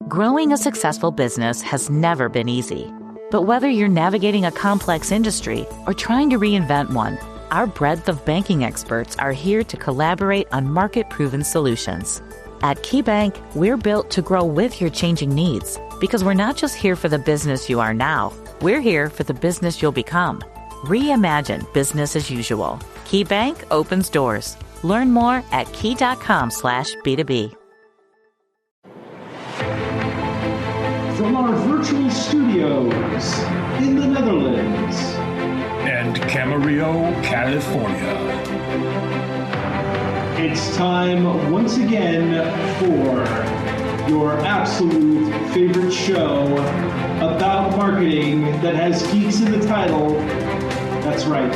Growing a successful business has never been easy. But whether you're navigating a complex industry or trying to reinvent one, our breadth of banking experts are here to collaborate on market-proven solutions. At KeyBank, we're built to grow with your changing needs because we're not just here for the business you are now, we're here for the business you'll become. Reimagine business as usual. KeyBank opens doors. Learn more at key.com/B2B. From our virtual studios in the Netherlands and Camarillo, California, it's time once again for your absolute favorite show about marketing that has geeks in the title. That's right,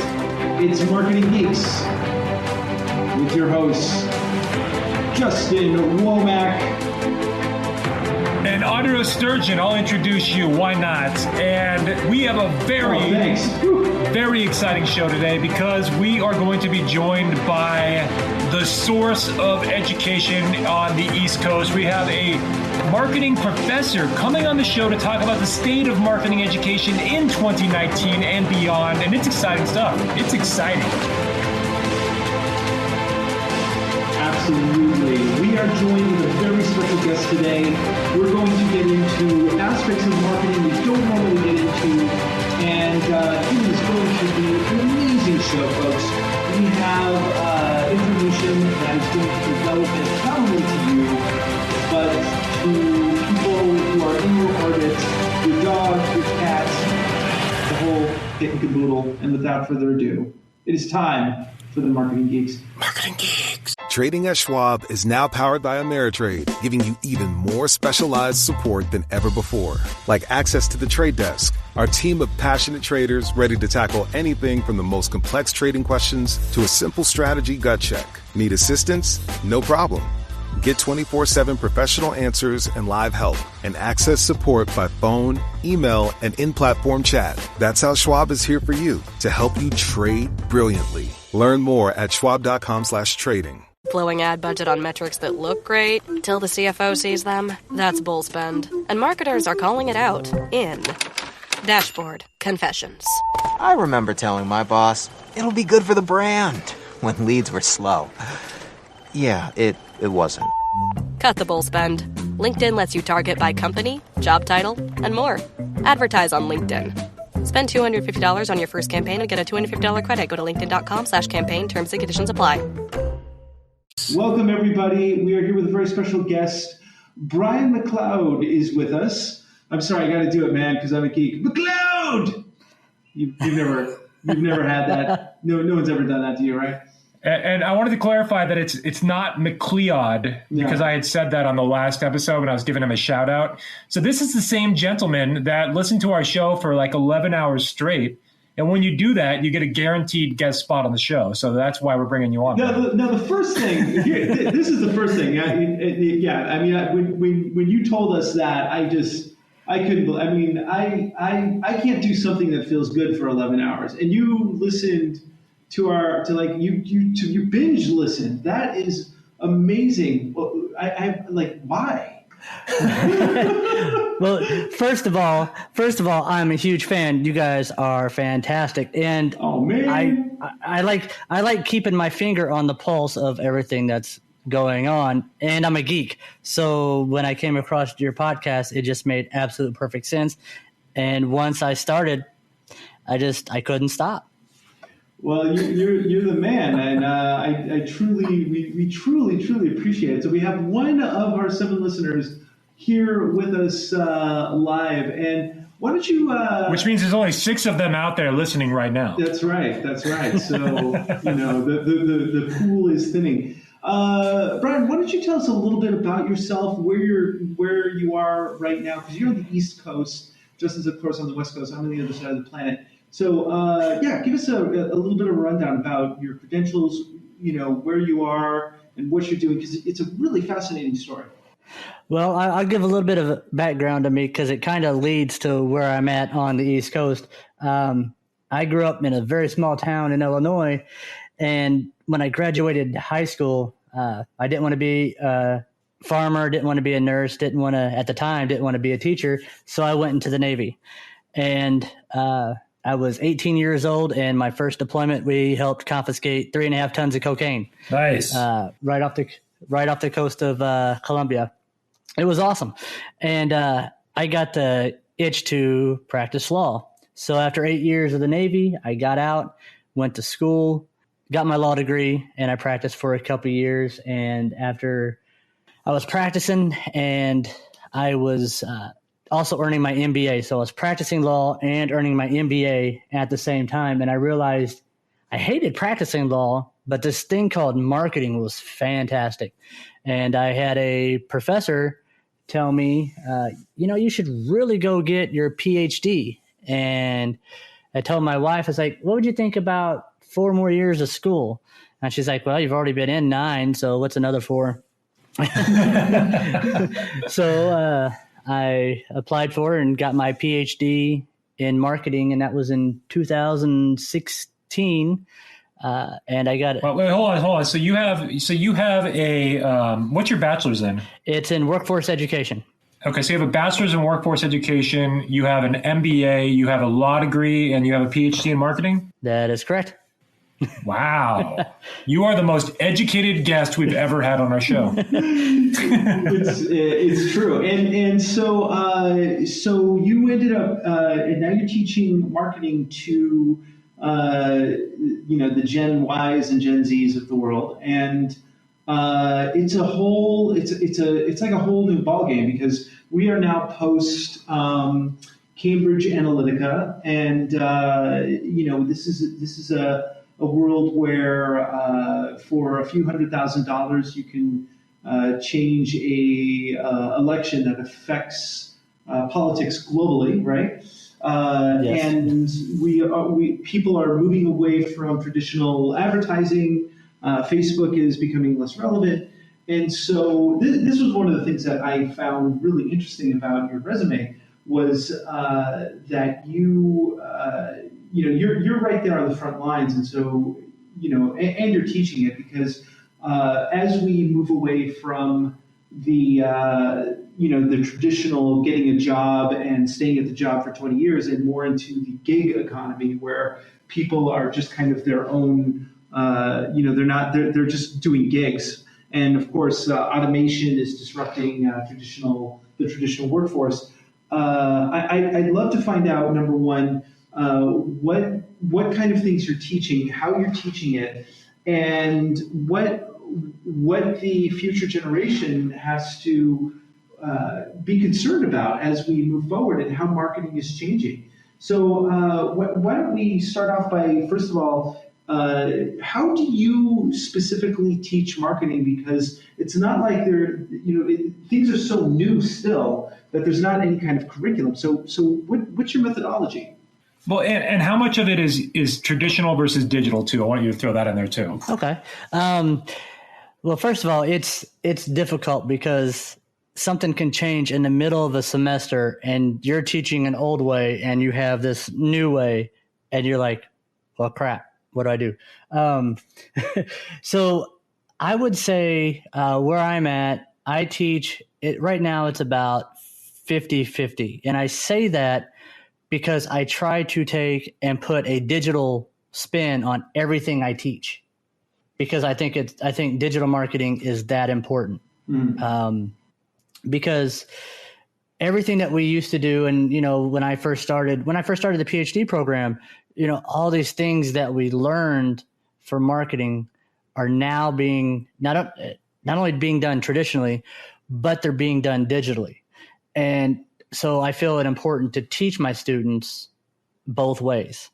it's Marketing Geeks with your hosts Justin Womack and Audra Sturgeon. I'll introduce you. Why not? And we have a very exciting show today because we are going to be joined by the source of education on the East Coast. We have a marketing professor coming on the show to talk about the state of marketing education in 2019 and beyond. And it's exciting stuff. It's exciting. Absolutely. We are joined with a very special guest today. We're going to get into aspects of marketing we don't normally get into, and it is going to be an amazing show, folks. We have information that is going to be relevant not only to you, but to people who are in your orbit, your dog, your cat, the whole kit and caboodle. And without further ado, it is time for the Marketing Geeks. Marketing Geeks. Trading at Schwab is now powered by Ameritrade, giving you even more specialized support than ever before. Like access to the trade desk, our team of passionate traders ready to tackle anything from the most complex trading questions to a simple strategy gut check. Need assistance? No problem. Get 24/7 professional answers and live help, and access support by phone, email, and in-platform chat. That's how Schwab is here for you, to help you trade brilliantly. Learn more at schwab.com/trading. Blowing ad budget on metrics that look great till the CFO sees them. That's bull spend. And marketers are calling it out in Dashboard Confessions. I remember telling my boss, it'll be good for the brand, when leads were slow. Yeah, it wasn't. Cut the bull spend. LinkedIn lets you target by company, job title, and more. Advertise on LinkedIn. Spend $250 on your first campaign and get a $250 credit. Go to linkedin.com/campaign. Terms and conditions apply. Welcome, everybody. We are here with a very special guest. Bryan McCleod is with us. I'm sorry, I got to do it, man, because I'm a geek. McCleod! You've never had that. No one's ever done that to you, right? And I wanted to clarify that it's not McCleod, because I had said that on the last episode when I was giving him a shout out. So this is the same gentleman that listened to our show for like 11 hours straight. And when you do that, you get a guaranteed guest spot on the show. So that's why we're bringing you on. Now the first thing, this is the first thing. When you told us that, I couldn't. I mean, I can't do something that feels good for 11 hours. And you listened you binge listen. That is amazing. Why? Well, first of all, I'm a huge fan. You guys are fantastic, and oh man, I like keeping my finger on the pulse of everything that's going on. And I'm a geek, so when I came across your podcast, it just made absolute perfect sense. And once I started, I couldn't stop. Well, you're the man, and I truly, we truly appreciate it. So we have one of our 7 listeners here with us live, and why don't you? Which means there's only 6 of them out there listening right now. That's right. So the pool is thinning. Bryan, why don't you tell us a little bit about yourself, where you are right now, because you're on the East Coast. Justin's, of course, on the West Coast. I'm on the other side of the planet. So, give us a little bit of a rundown about your credentials, where you are and what you're doing, because it's a really fascinating story. Well, I'll give a little bit of background to me because it kind of leads to where I'm at on the East Coast. I grew up in a very small town in Illinois, and when I graduated high school, I didn't want to be farmer, didn't want to be a nurse, didn't want to be a teacher. So I went into the Navy. And I was 18 years old, and my first deployment, we helped confiscate 3.5 tons of cocaine. Nice. Right off the coast of Colombia. It was awesome. And I got the itch to practice law. So after 8 years of the Navy, I got out, went to school, got my law degree, and I practiced for a couple of years. And after I was practicing, and I was also earning my MBA. So I was practicing law and earning my MBA at the same time. And I realized I hated practicing law, but this thing called marketing was fantastic. And I had a professor tell me, you should really go get your PhD. And I told my wife, I was like, what would you think about 4 more years of school? And she's like, well, you've already been in 9, so what's another 4? So I applied for it and got my PhD in marketing, and that was in 2016. And I got it. Wait, hold on. So you have a what's your bachelor's in? It's in workforce education. Okay, so you have a bachelor's in workforce education. You have an MBA. You have a law degree, and you have a PhD in marketing. That is correct. Wow, you are the most educated guest we've ever had on our show. It's true, and so you ended up, and now you're teaching marketing to the Gen Ys and Gen Zs of the world, and it's like a whole new ballgame because we are now post Cambridge Analytica, and this is a world where for a few $100,000 you can change a election that affects politics globally, right? Yes. And people are moving away from traditional advertising. Facebook is becoming less relevant, and so this was one of the things that I found really interesting about your resume was that you're right there on the front lines, and so and you're teaching it because as we move away from the traditional getting a job and staying at the job for 20 years and more into the gig economy where people are just kind of their own, they're just doing gigs. And of course, automation is disrupting the traditional workforce. I'd love to find out, number one, what kind of things you're teaching, how you're teaching it, and what the future generation has to be concerned about as we move forward and how marketing is changing. So why don't we start off by, first of all, how do you specifically teach marketing? Because it's not like things are so new still that there's not any kind of curriculum. So what's your methodology? Well, and how much of it is traditional versus digital too? I want you to throw that in there too. Okay. Well, first of all, it's difficult because something can change in the middle of a semester and you're teaching an old way and you have this new way and you're like, well, crap, what do I do? So I would say where I'm at, I teach it right now. It's about 50-50. And I say that because I try to take and put a digital spin on everything I teach, because I think digital marketing is that important. Because everything that we used to do, and when I first started the PhD program, all these things that we learned for marketing are now being not only being done traditionally, but they're being done digitally. And so I feel it important to teach my students both ways,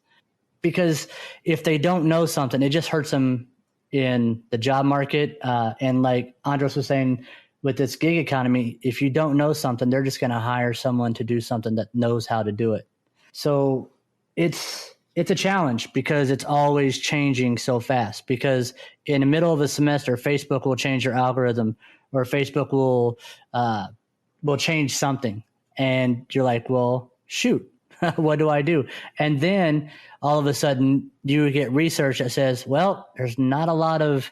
because if they don't know something, it just hurts them in the job market. And like Andres was saying, with this gig economy, if you don't know something, they're just going to hire someone to do something that knows how to do it. So it's a challenge because it's always changing so fast, because in the middle of a semester, Facebook will change their algorithm, or Facebook will change something. And you're like, well, shoot, what do I do? And then all of a sudden you get research that says, well, there's not a lot of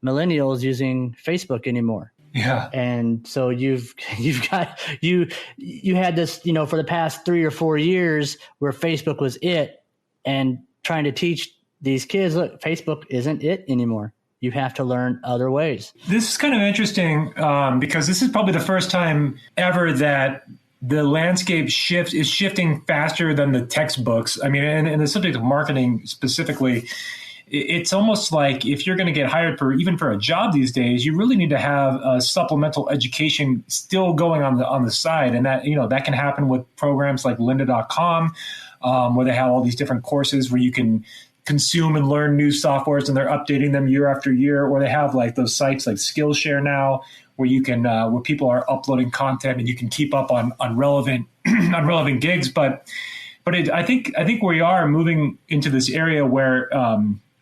millennials using Facebook anymore. Yeah. And so you had this, for the past 3 or 4 years where Facebook was it, and trying to teach these kids, look, Facebook isn't it anymore. You have to learn other ways. This is kind of interesting because this is probably the first time ever that the landscape is shifting faster than the textbooks. I mean, in the subject of marketing specifically, it's almost like if you're going to get hired even for a job these days, you really need to have a supplemental education still going on the side. And that, that can happen with programs like lynda.com, where they have all these different courses where you can consume and learn new softwares, and they're updating them year after year. Or they have like those sites like Skillshare now, where you can where people are uploading content and you can keep up on relevant relevant gigs. But I think we are moving into this area where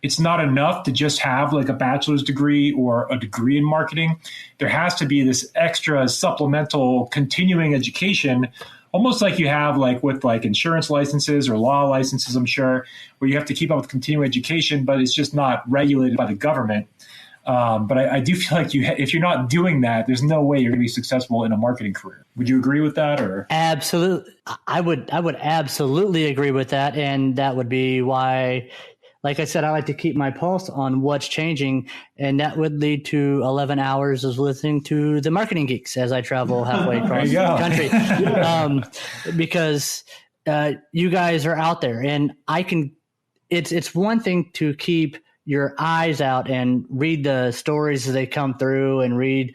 it's not enough to just have like a bachelor's degree or a degree in marketing. There has to be this extra supplemental continuing education, almost like you have like with like insurance licenses or law licenses, I'm sure, where you have to keep up with continuing education, but it's just not regulated by the government. But I do feel like if you're not doing that, there's no way you're going to be successful in a marketing career. Would you agree with that? Or absolutely, I would absolutely agree with that, and that would be why, like I said, I like to keep my pulse on what's changing, and that would lead to 11 hours of listening to the Marketing Geeks as I travel halfway across the country. Because you guys are out there, and it's one thing to keep your eyes out and read the stories as they come through and read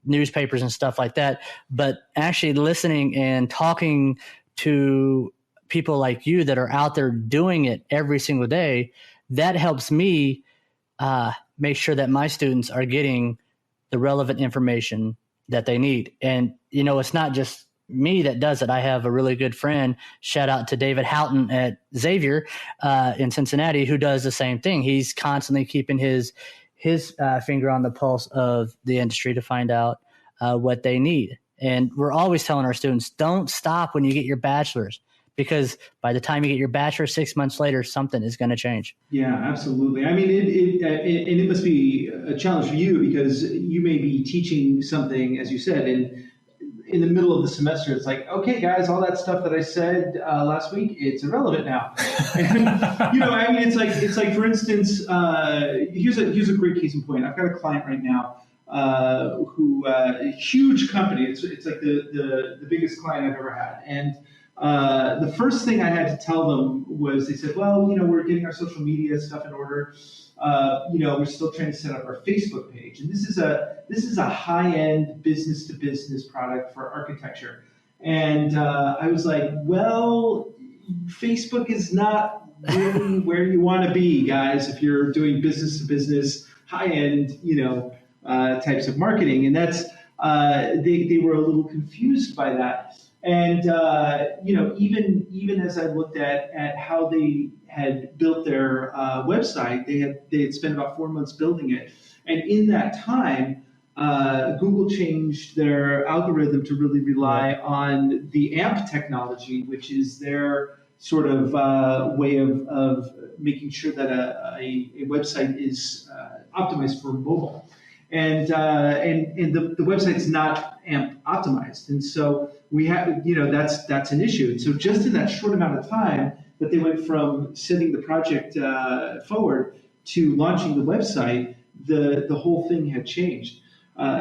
newspapers and stuff like that, but actually listening and talking to people like you that are out there doing it every single day, that helps me make sure that my students are getting the relevant information that they need. And, it's not just me that does it. I have a really good friend, shout out to David Houghton at Xavier in Cincinnati, who does the same thing. He's constantly keeping his finger on the pulse of the industry to find out what they need. And we're always telling our students, don't stop when you get your bachelor's, because by the time you get your bachelor's 6 months later, something is going to change. Yeah, absolutely. I mean, it must be a challenge for you, because you may be teaching something, as you said, in the middle of the semester. It's like, okay, guys, all that stuff that I said last week, it's irrelevant now. And, I mean, it's like, for instance, here's a great case in point. I've got a client right now who a huge company. It's like the biggest client I've ever had, and the first thing I had to tell them was, they said, well, we're getting our social media stuff in order. We're still trying to set up our Facebook page. And this is a high-end business-to-business product for architecture. And I was like, well, Facebook is not really where you want to be, guys, if you're doing business-to-business, high-end, types of marketing. And that's they were a little confused by that. And even as I looked at how they had built their website, they had spent about 4 months building it, and in that time, Google changed their algorithm to really rely on the AMP technology, which is their sort of way of making sure that a website is optimized for mobile, and the website's not AMP optimized, and so we have, that's an issue. And so just in that short amount of time that they went from sending the project forward to launching the website, the whole thing had changed.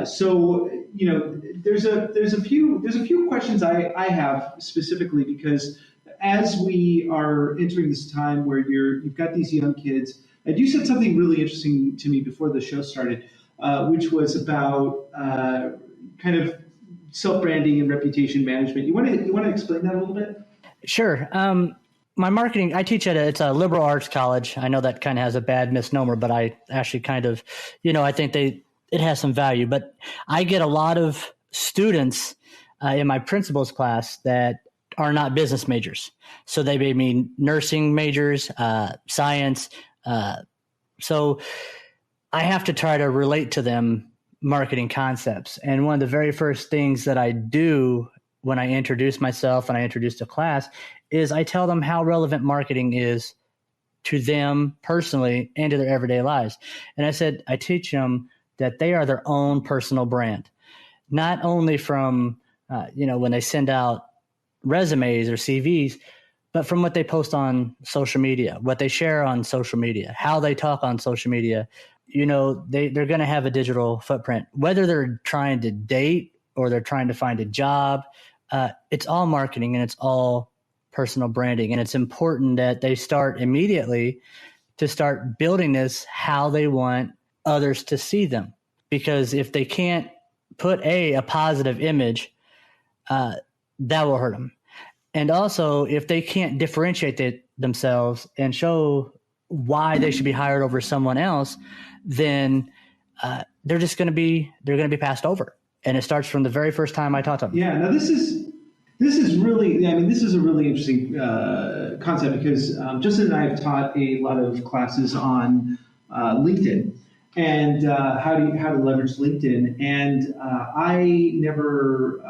So there's a few questions I have specifically, because as we are entering this time where you've got these young kids, and you said something really interesting to me before the show started, which was about kind of self-branding and reputation management. You want to explain that a little bit? Sure. My marketing, I teach it's a liberal arts college. I know that kind of has a bad misnomer, but I actually kind of, I think it has some value. But I get a lot of students in my principal's class that are not business majors. So they may be nursing majors, science. So I have to try to relate to them marketing concepts. And one of the very first things that I do when I introduce myself and I introduce the class is I tell them how relevant marketing is to them personally and to their everyday lives. And I said, I teach them that they are their own personal brand. not only from, when they send out resumes or CVs, but from what they post on social media, what they share on social media, how they talk on social media. They're going to have a digital footprint, whether they're trying to date or they're trying to find a job. It's all marketing and it's all personal branding. And it's important that they start immediately to start building this how they want others to see them. Because if they can't put a positive image, that will hurt them. And also, if they can't differentiate themselves and show why they should be hired over someone else, then they're going to be passed over. And it starts from the very first time I talk to them. Yeah. Now this is really, this is a really interesting concept because Justin and I have taught a lot of classes on LinkedIn and how to leverage LinkedIn. And I never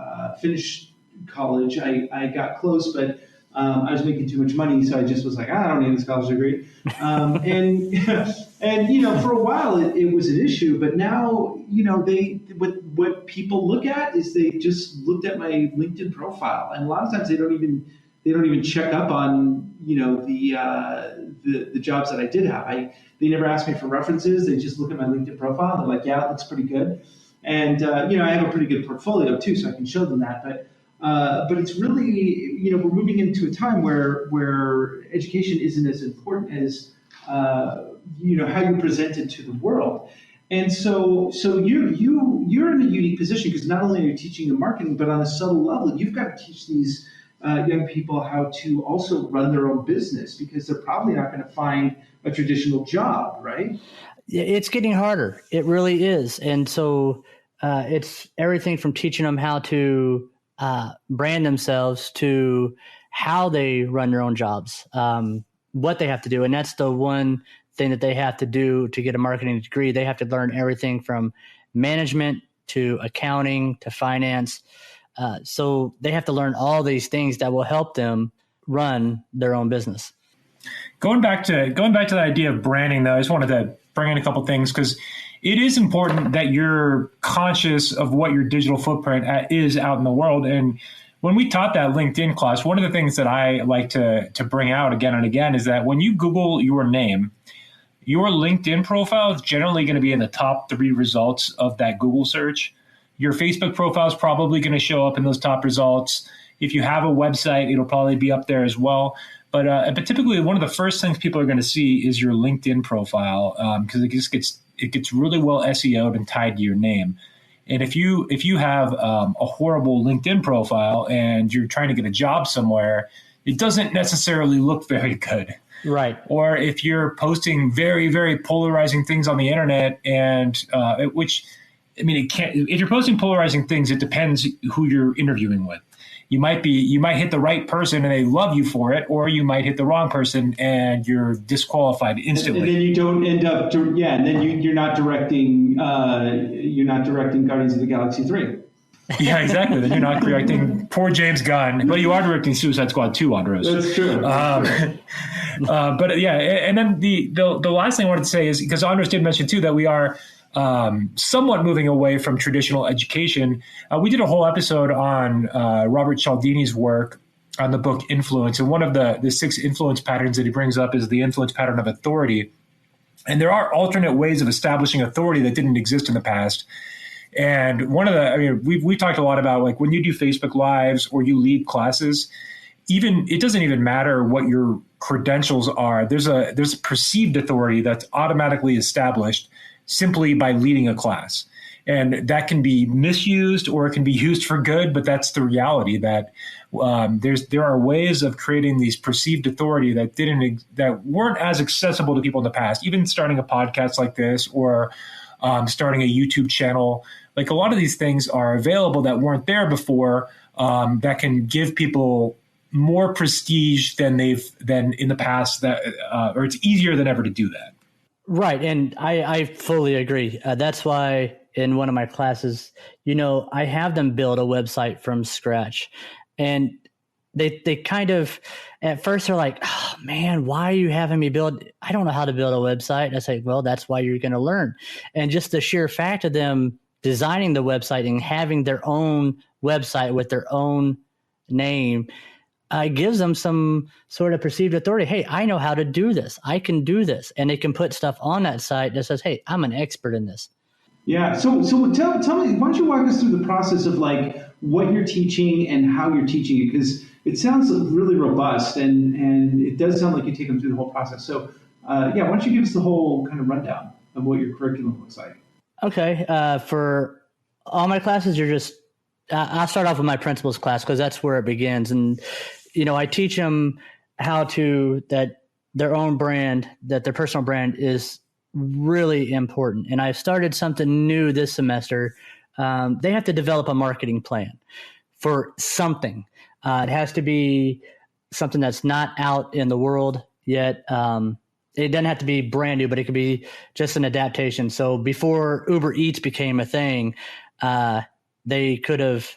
finished college. I got close, but I was making too much money, so I just was like, I don't need this college degree. And for a while it was an issue, but now what people look at is they just looked at my LinkedIn profile, and a lot of times they don't even check up on the jobs that I did have. They never ask me for references. They just look at my LinkedIn profile. They're like, yeah, it looks pretty good, and I have a pretty good portfolio too, so I can show them that, but it's really, we're moving into a time where education isn't as important as, how you present it to the world. And so you're in a unique position because not only are you teaching them marketing, but on a subtle level, you've got to teach these young people how to also run their own business because they're probably not going to find a traditional job, right? It's getting harder. It really is. And so it's everything from teaching them how to brand themselves to how they run their own jobs, what they have to do. And that's the one thing that they have to do to get a marketing degree. They have to learn everything from management to accounting to finance. So they have to learn all these things that will help them run their own business. Going back to the idea of branding, though, I just wanted to bring in a couple things because it is important that you're conscious of what your digital footprint is out in the world. And when we taught that LinkedIn class, one of the things that I like to bring out again and again is that when you Google your name, your LinkedIn profile is generally going to be in the top 3 results of that Google search. Your Facebook profile is probably going to show up in those top results. If you have a website, it'll probably be up there as well. But typically, one of the first things people are going to see is your LinkedIn profile because it gets really well SEO'd and tied to your name. And if you have a horrible LinkedIn profile and you're trying to get a job somewhere, it doesn't necessarily look very good. Right. Or if you're posting very, very polarizing things on the internet if you're posting polarizing things, it depends who you're interviewing with. You might hit the right person and they love you for it, or you might hit the wrong person and you're disqualified instantly. And then you don't end up, and then you're not directing Guardians of the Galaxy 3. Yeah, exactly. Then you're not directing poor James Gunn, but you are directing Suicide Squad 2, Andros. That's true. But yeah, and then the last thing I wanted to say is because Andros did mention too that we are somewhat moving away from traditional education. We did a whole episode on Robert Cialdini's work on the book Influence, and one of the 6 influence patterns that he brings up is the influence pattern of authority. And there are alternate ways of establishing authority that didn't exist in the past. And one of we talked a lot about like when you do Facebook Lives or you lead classes, it doesn't even matter what your credentials are. There's a perceived authority that's automatically established simply by leading a class. And that can be misused or it can be used for good, but that's the reality that there are ways of creating these perceived authority that weren't as accessible to people in the past. Even starting a podcast like this or starting a YouTube channel, like a lot of these things are available that weren't there before, that can give people more prestige than in the past, or it's easier than ever to do that. Right. And I fully agree. That's why in one of my classes, I have them build a website from scratch. And they kind of, at first they're like, oh man, why are you having me build? I don't know how to build a website. I say, well, that's why you're going to learn. And just the sheer fact of them designing the website and having their own website with their own name gives them some sort of perceived authority. Hey, I know how to do this. I can do this. And they can put stuff on that site that says, hey, I'm an expert in this. Yeah. So tell me, why don't you walk us through the process of like what you're teaching and how you're teaching it? Because it sounds really robust and it does sound like you take them through the whole process. So why don't you give us the whole kind of rundown of what your curriculum looks like? Okay. For all my classes, I'll start off with my principles class because that's where it begins. And, I teach them that their own brand, that their personal brand is really important. And I've started something new this semester. They have to develop a marketing plan for something. It has to be something that's not out in the world yet. It doesn't have to be brand new, but it could be just an adaptation. So before Uber Eats became a thing, they could have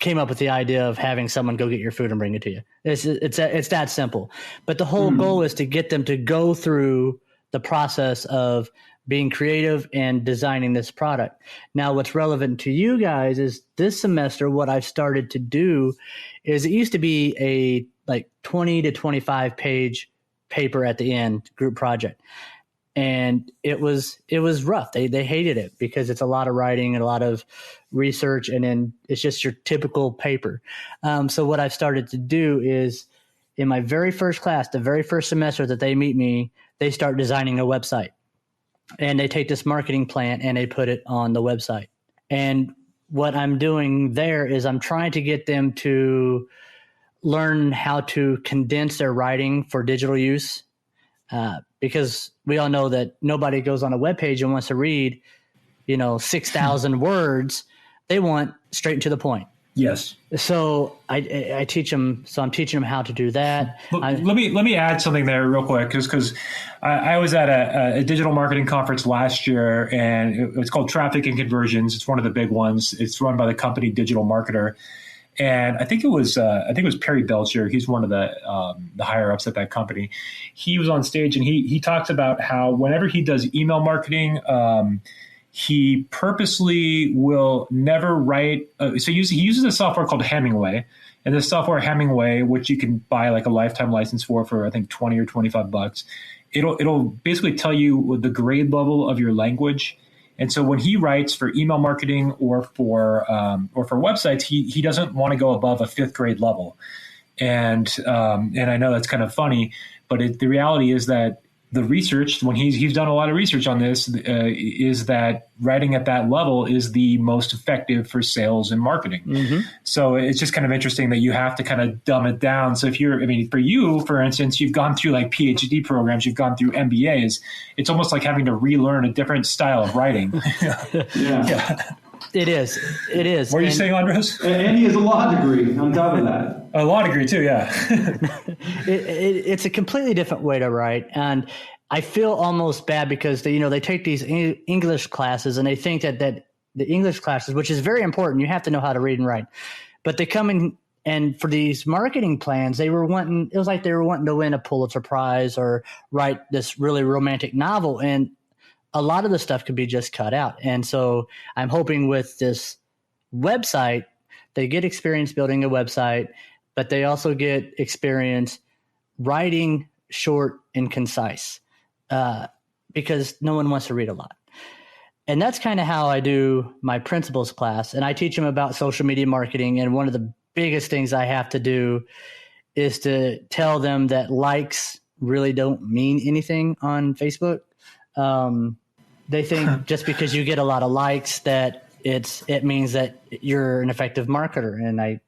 came up with the idea of having someone go get your food and bring it to you. It's that simple. But the whole goal is to get them to go through the process of being creative and designing this product. Now, what's relevant to you guys is this semester, what I've started to do is it used to be a 20 to 25 page paper at the end, group project. And it was rough. They hated it because it's a lot of writing and a lot of research, and then it's just your typical paper. So what I've started to do is in my very first class, the very first semester that they meet me, they start designing a website. And they take this marketing plan and they put it on the website. And what I'm doing there is I'm trying to get them to learn how to condense their writing for digital use. Because we all know that nobody goes on a web page and wants to read, 6,000 words. They want straight to the point. Yes. So I teach them. So I'm teaching them how to do that. Let me add something there real quick, because I was at a digital marketing conference last year, and it's called Traffic and Conversions. It's one of the big ones. It's run by the company Digital Marketer. And I think it was Perry Belcher. He's one of the higher ups at that company. He was on stage and he talks about how whenever he does email marketing, he purposely will never write. So he uses a software called Hemingway, and this software Hemingway, which you can buy like a lifetime license for I think $20 or $25. It'll basically tell you the grade level of your language. And so when he writes for email marketing or for websites, he doesn't want to go above a 5th grade level. And I know that's kind of funny, but the reality is that the research, when he's done a lot of research on this, is that writing at that level is the most effective for sales and marketing. Mm-hmm. So it's just kind of interesting that you have to kind of dumb it down. So for you, for instance, you've gone through like PhD programs, you've gone through MBAs. It's almost like having to relearn a different style of writing. Yeah. It is. What are you saying, Andres? And he has a law degree on top of that. A law degree too, yeah. It's a completely different way to write, and I feel almost bad because they take these English classes and they think that the English classes, which is very important, you have to know how to read and write, but they come in and for these marketing plans, it was like they were wanting to win a Pulitzer Prize or write this really romantic novel, and a lot of the stuff could be just cut out. And so I'm hoping with this website, they get experience building a website, but they also get experience writing short and concise because no one wants to read a lot. And that's kind of how I do my principles class. And I teach them about social media marketing. And one of the biggest things I have to do is to tell them that likes really don't mean anything on Facebook. They think just because you get a lot of likes that it means that you're an effective marketer, and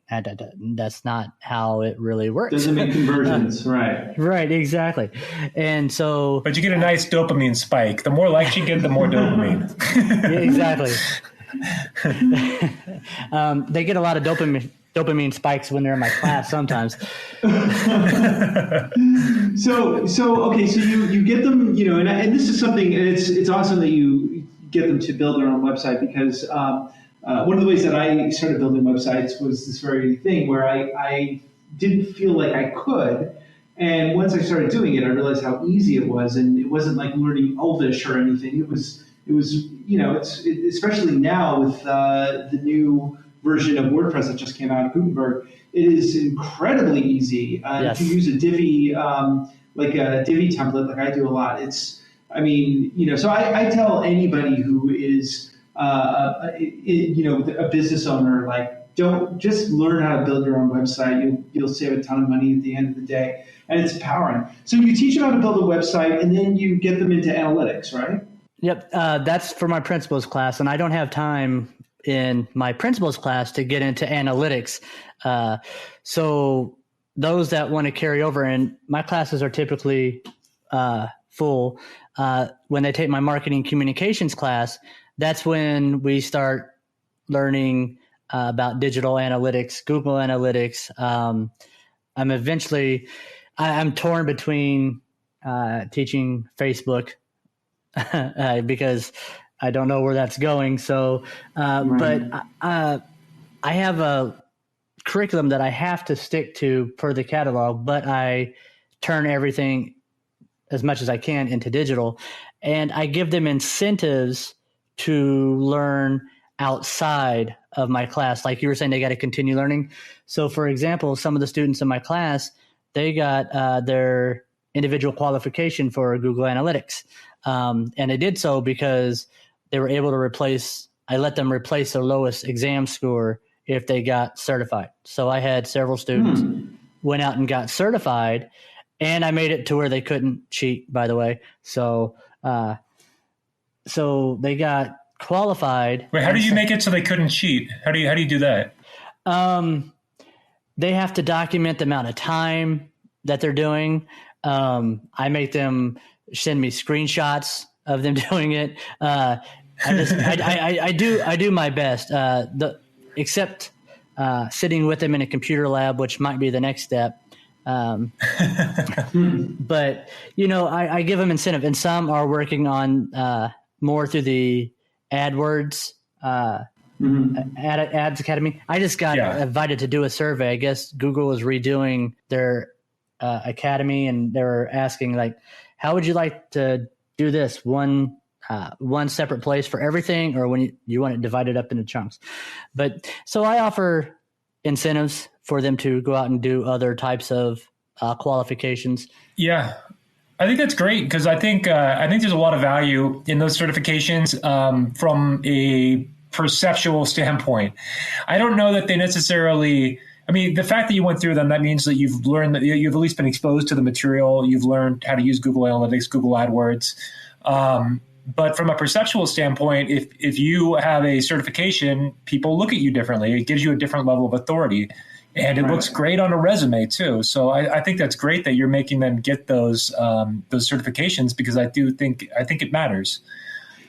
that's not how it really works. Doesn't make conversions, right? Right, exactly. And so, but you get a nice dopamine spike. The more likes you get, the more dopamine. Exactly. They get a lot of dopamine spikes when they're in my class sometimes. So you get them, and this is something, and it's awesome that you get them to build their own website, because one of the ways that I started building websites was this very thing where I didn't feel like I could. And once I started doing it, I realized how easy it was. And it wasn't like learning Elvish or anything. It was especially now with the new version of WordPress that just came out, Gutenberg, it is incredibly easy. Yes. If you use a Divi, like a Divi template, like I do a lot, so I tell anybody who is, a business owner, like, don't just learn how to build your own website. You'll save a ton of money at the end of the day, and it's empowering. So you teach them how to build a website, and then you get them into analytics, right? Yep, that's for my principles class, and I don't have time in my principles class to get into analytics. So those that want to carry over, and my classes are typically full. When they take my marketing communications class, that's when we start learning about digital analytics, Google Analytics. I'm torn between teaching Facebook because I don't know where that's going. So, but I have a curriculum that I have to stick to per the catalog, but I turn everything as much as I can into digital, and I give them incentives to learn outside of my class. Like you were saying, they got to continue learning. So for example, some of the students in my class, they got their individual qualification for Google Analytics. And they did so because they were able to I let them replace their lowest exam score if they got certified. So I had several students went out and got certified, and I made it to where they couldn't cheat, by the way. So they got qualified. Wait, how do you make it so they couldn't cheat? How do you do that? They have to document the amount of time that they're doing. I make them send me screenshots of them doing it. I do my best. Except sitting with them in a computer lab, which might be the next step. But I give them incentive, and some are working on more through the AdWords, Ads Academy. I just got invited to do a survey. I guess Google is redoing their academy, and they were asking, like, how would you like to do this? One separate place for everything, or when you want it divided up into chunks. But so I offer incentives for them to go out and do other types of qualifications. Yeah. I think that's great, because I think there's a lot of value in those certifications from a perceptual standpoint. I don't know that they necessarily. I mean, the fact that you went through them, that means that you've learned, that you've at least been exposed to the material. You've learned how to use Google Analytics, Google AdWords. But from a perceptual standpoint, if you have a certification, people look at you differently. It gives you a different level of authority. And it looks great on a resume too. So I think that's great that you're making them get those certifications, because I think it matters.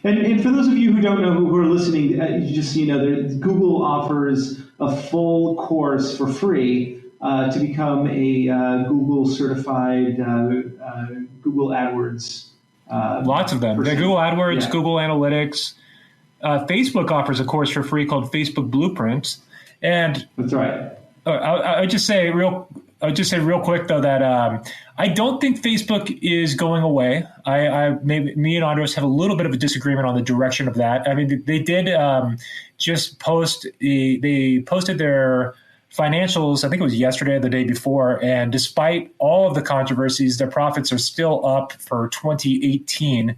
And for those of you who don't know, who are listening, Google offers a full course for free to become a Google certified Google AdWords. Lots of them. Google AdWords, Google Analytics. Facebook offers a course for free called Facebook Blueprints. And that's right. I would just say real quick though that I don't think Facebook is going away. Maybe me and Andros have a little bit of a disagreement on the direction of that. I mean, they did just post. They posted their financials, I think it was yesterday or the day before, and despite all of the controversies, their profits are still up for 2018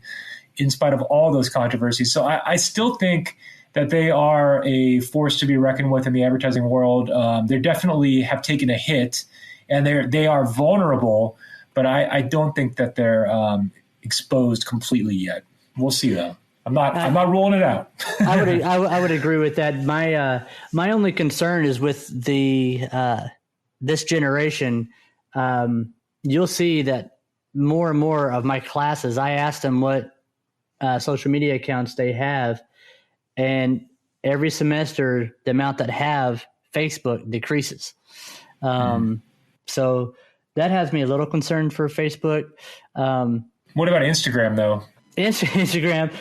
in spite of all those controversies. So I still think that they are a force to be reckoned with in the advertising world. They definitely have taken a hit, and they are vulnerable, but I don't think that they're exposed completely yet. We'll see though. I'm not ruling it out. I would agree with that. My only concern is with this generation. You'll see that more and more of my classes, I asked them what social media accounts they have, and every semester the amount that have Facebook decreases. So that has me a little concerned for Facebook. What about Instagram though? Instagram,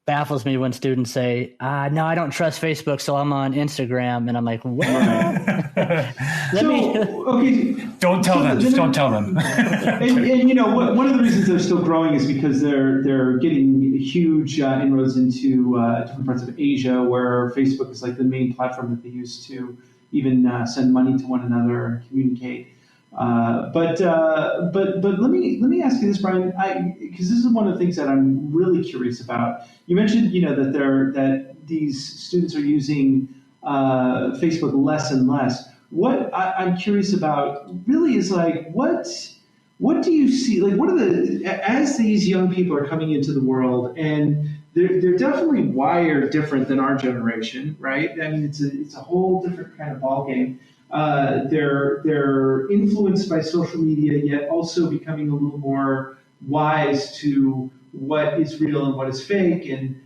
baffles me when students say, no, I don't trust Facebook, so I'm on Instagram. And I'm like, well, don't tell them. Just don't tell them. and one of the reasons they're still growing is because they're getting huge inroads into different parts of Asia, where Facebook is like the main platform that they use to even send money to one another and communicate. But let me ask you this, Bryan, because this is one of the things that I'm really curious about. You mentioned, that these students are using Facebook less and less. What I'm curious about really is like, what do you see? Like, what are as these young people are coming into the world, and they're definitely wired different than our generation, right? I mean, it's a whole different kind of ballgame. They're influenced by social media, yet also becoming a little more wise to what is real and what is fake. And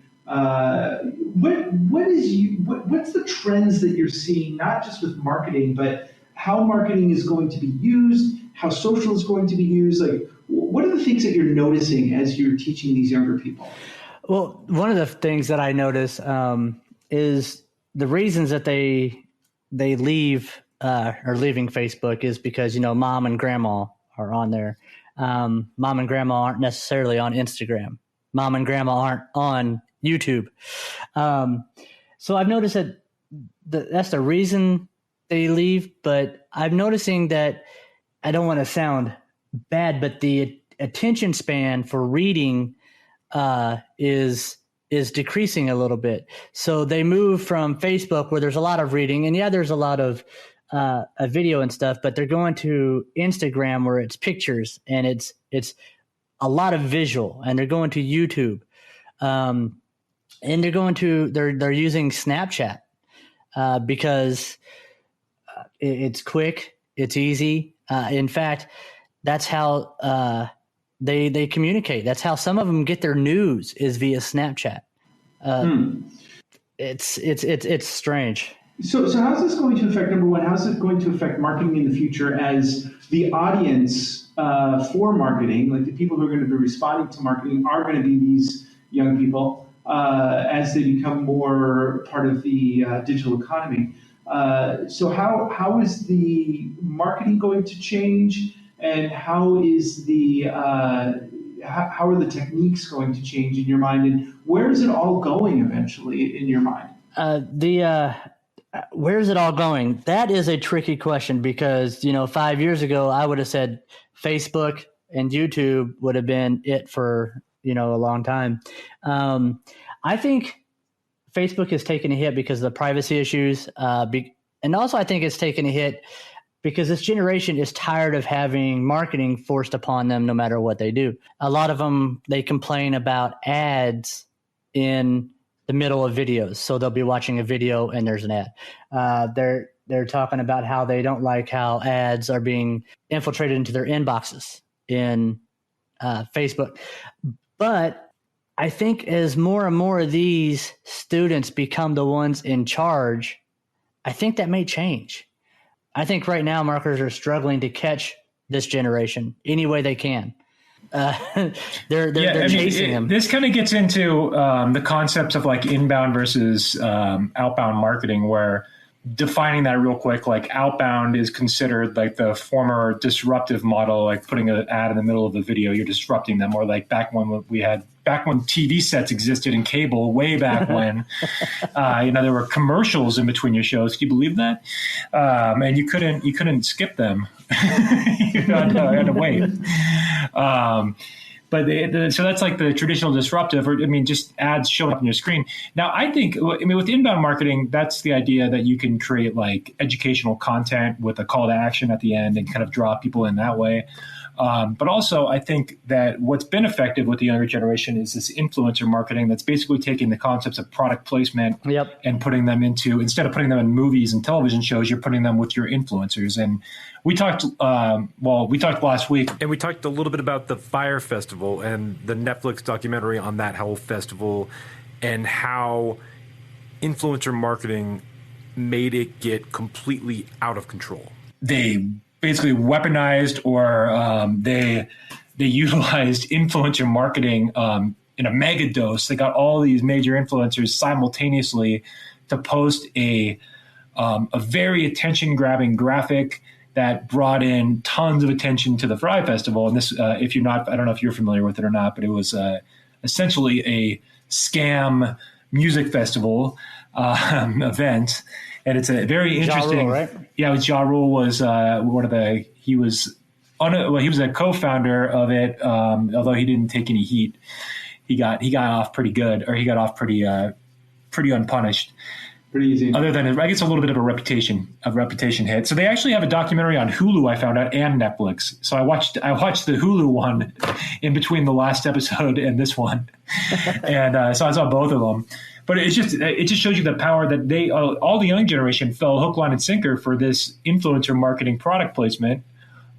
what's the trends that you're seeing, not just with marketing, but how marketing is going to be used, how social is going to be used? Like, what are the things that you're noticing as you're teaching these younger people? Well, one of the things that I notice is the reasons that they leave or leaving Facebook is because, mom and grandma are on there. Mom and grandma aren't necessarily on Instagram. Mom and grandma aren't on YouTube. So I've noticed that that's the reason they leave, but I'm noticing that, I don't want to sound bad, but the attention span for reading is decreasing a little bit. So they move from Facebook, where there's a lot of reading, and there's a lot of a video and stuff, but they're going to Instagram, where it's pictures and it's a lot of visual, and they're going to YouTube, and they're using Snapchat because it's quick, it's easy. In fact, that's how they communicate. That's how some of them get their news, is via Snapchat. It's strange. So how's this going to affect, number one, how's it going to affect marketing in the future, as the audience for marketing, like the people who are going to be responding to marketing, are going to be these young people as they become more part of the digital economy? So how is the marketing going to change, and how is how are the techniques going to change in your mind, and where is it all going eventually in your mind? Where's it all going? That is a tricky question, because 5 years ago I would have said Facebook and YouTube would have been it for a long time. I think Facebook has taken a hit because of the privacy issues, and also I think it's taken a hit because this generation is tired of having marketing forced upon them no matter what they do. A lot of them, they complain about ads in the middle of videos. So they'll be watching a video and there's an ad. They're talking about how they don't like how ads are being infiltrated into their inboxes in Facebook. But I think as more and more of these students become the ones in charge, I think that may change. I think right now marketers are struggling to catch this generation any way they can. They're chasing them. This kind of gets into the concepts of like inbound versus outbound marketing, where defining that real quick, like outbound is considered like the former disruptive model, like putting an ad in the middle of the video, you're disrupting them. Or like back when TV sets existed in cable, way back when, there were commercials in between your shows. Can you believe that? And you couldn't skip them. You had to wait. So that's like the traditional disruptive, just ads showing up on your screen. Now, I think, with inbound marketing, that's the idea that you can create like educational content with a call to action at the end and kind of draw people in that way. But also, I think that what's been effective with the younger generation is this influencer marketing that's basically taking the concepts of product placement and putting them into, instead of putting them in movies and television shows, you're putting them with your influencers. And we talked last week. And we talked a little bit about the Fire Festival and the Netflix documentary on that whole festival and how influencer marketing made it get completely out of control. They basically weaponized or they utilized influencer marketing in a mega dose. They got all these major influencers simultaneously to post a very attention-grabbing graphic that brought in tons of attention to the Fry Festival. And this, if you're not, I don't know if you're familiar with it or not, but it was essentially a scam music festival event. And it's a very interesting. Ja Rule, right? Yeah, Ja Rule was one of the. He was a co-founder of it, although he didn't take any heat. He got off pretty good, or he got off pretty unpunished. Pretty easy. Other than, I guess, a little bit of a reputation hit. So they actually have a documentary on Hulu, I found out, and Netflix. So I watched the Hulu one in between the last episode and this one, and so I saw both of them. But it just shows you the power that all the young generation fell hook, line, and sinker for this influencer marketing product placement.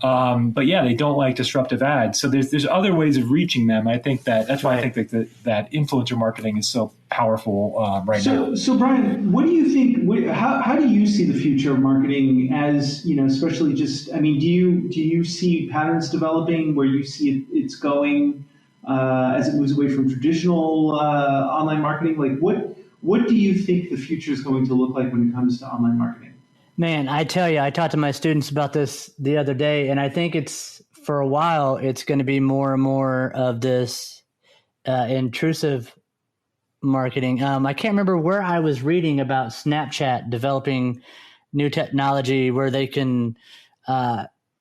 But yeah, they don't like disruptive ads. So there's other ways of reaching them. I think that's why I think that influencer marketing is so powerful now. So Bryan, what do you think? How do you see the future of marketing? As especially do you see patterns developing where you see it's going as it moves away from traditional online marketing? Like what do you think the future is going to look like when it comes to online marketing? Man, I tell you, I talked to my students about this the other day, and I think for a while, it's going to be more and more of this intrusive marketing. I can't remember where I was reading about Snapchat developing new technology where they can,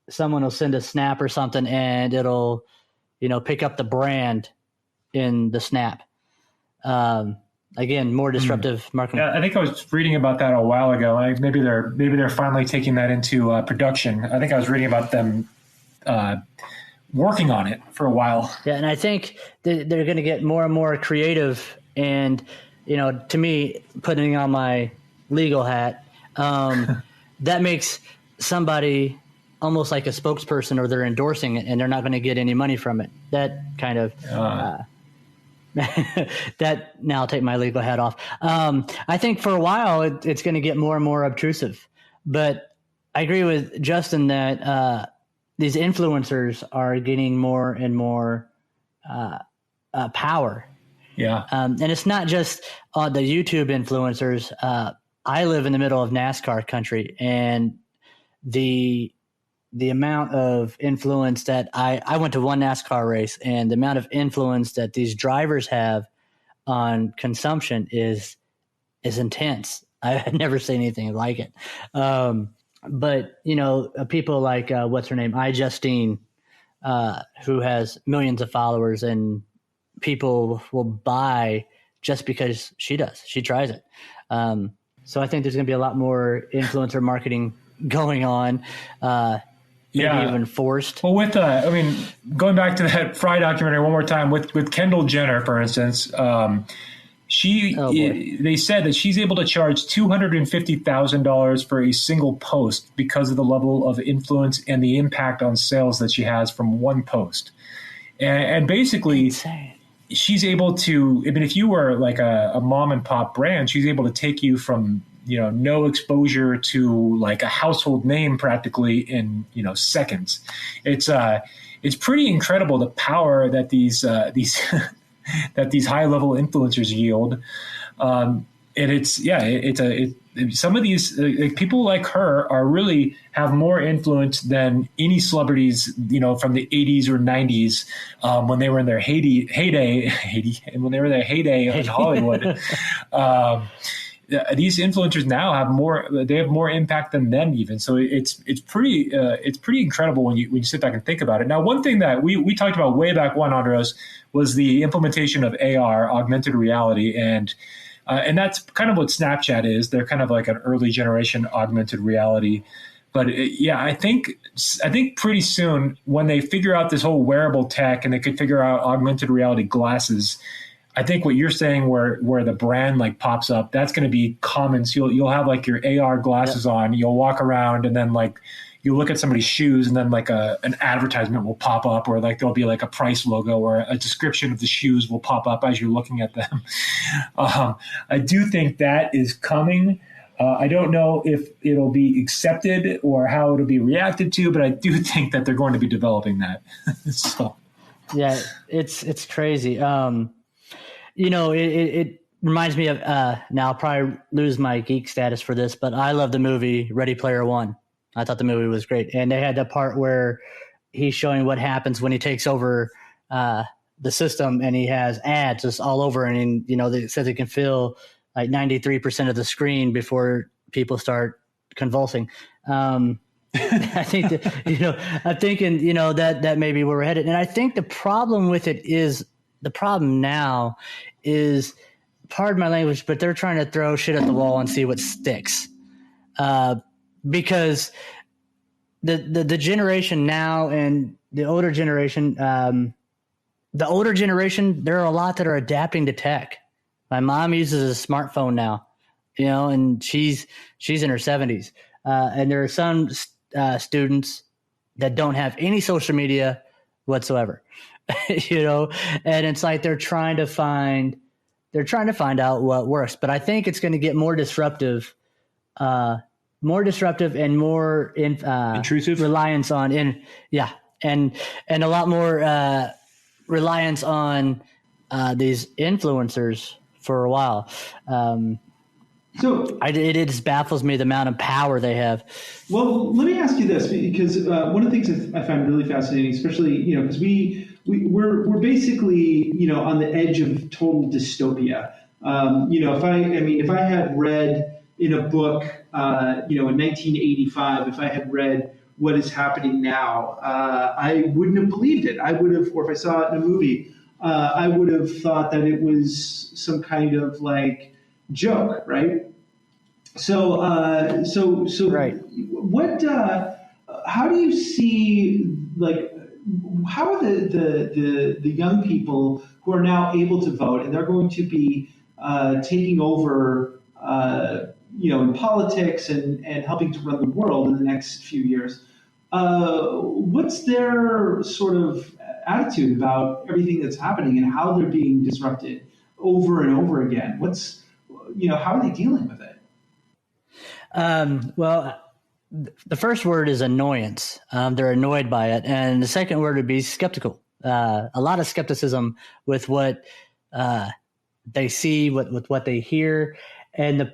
someone will send a snap or something and it'll, pick up the brand in the snap. Again, more disruptive marketing. Yeah, I think I was reading about that a while ago. Maybe they're finally taking that into production. I think I was reading about them working on it for a while. Yeah, and I think they're going to get more and more creative. And to me, putting on my legal hat, that makes somebody almost like a spokesperson, or they're endorsing it, and they're not going to get any money from it. That kind of. That now I'll take my legal hat off. I think for a while it's going to get more and more obtrusive, but I agree with Justin that these influencers are getting more and more power. Yeah. And it's not just the YouTube influencers. I live in the middle of NASCAR country, and the amount of influence that I went to one NASCAR race, and the amount of influence that these drivers have on consumption is intense. I've never seen anything like it. But people like, what's her name? iJustine, who has millions of followers, and people will buy just because she does. She tries it. So I think there's going to be a lot more influencer marketing going on. Maybe even forced. Well, with going back to that Fry documentary one more time, with Kendall Jenner, for instance, they said that she's able to charge $250,000 for a single post because of the level of influence and the impact on sales that she has from one post. And basically, insane. She's able to. If you were like a mom and pop brand, she's able to take you from no exposure to like a household name practically in, seconds. It's pretty incredible the power that these that these high level influencers yield. And some of these people like her are really have more influence than any celebrities, from the 80s or 90s, when they were in their heyday in Hollywood. These influencers now have more impact than them even. So it's pretty incredible when you sit back and think about it. Now, one thing that we talked about way back when, Andros, was the implementation of AR, augmented reality, and that's kind of what Snapchat is. They're kind of like an early generation augmented reality. But I think pretty soon when they figure out this whole wearable tech and they could figure out augmented reality glasses, I think what you're saying where the brand like pops up, that's going to be common. So you'll have like your AR glasses on, you'll walk around, and then like you look at somebody's shoes, and then like an advertisement will pop up, or like there'll be like a price logo or a description of the shoes will pop up as you're looking at them. I do think that is coming. I don't know if it'll be accepted or how it'll be reacted to, but I do think that they're going to be developing that. So yeah, it's crazy. it reminds me of, now I'll probably lose my geek status for this, but I love the movie Ready Player One. I thought the movie was great. And they had the part where he's showing what happens when he takes over the system, and he has ads just all over. And, they said they can fill like 93% of the screen before people start convulsing. I think that, I'm thinking, that may be where we're headed. And I think the problem with it is, the problem now is, pardon my language, but they're trying to throw shit at the wall and see what sticks. Because the generation now and the older generation, there are a lot that are adapting to tech. My mom uses a smartphone now, and she's in her 70s. And there are some students that don't have any social media whatsoever, and it's like they're trying to find out what works. But I think it's going to get more disruptive and more intrusive reliance on and a lot more reliance on these influencers for a while. It just baffles me the amount of power they have. Well, let me ask you this, because one of the things that I find really fascinating, especially because we're basically on the edge of total dystopia. If I had read in a book, in 1985, if I had read what is happening now, I wouldn't have believed it. I would have, or if I saw it in a movie, I would have thought that it was some kind of like joke, right? So right. What? How do you see, like, how are the young people who are now able to vote, and they're going to be taking over, in politics and helping to run the world in the next few years? What's their sort of attitude about everything that's happening and how they're being disrupted over and over again? How are they dealing with it? Well, the first word is annoyance. They're annoyed by it. And the second word would be skeptical. A lot of skepticism with what they see, with what they hear. And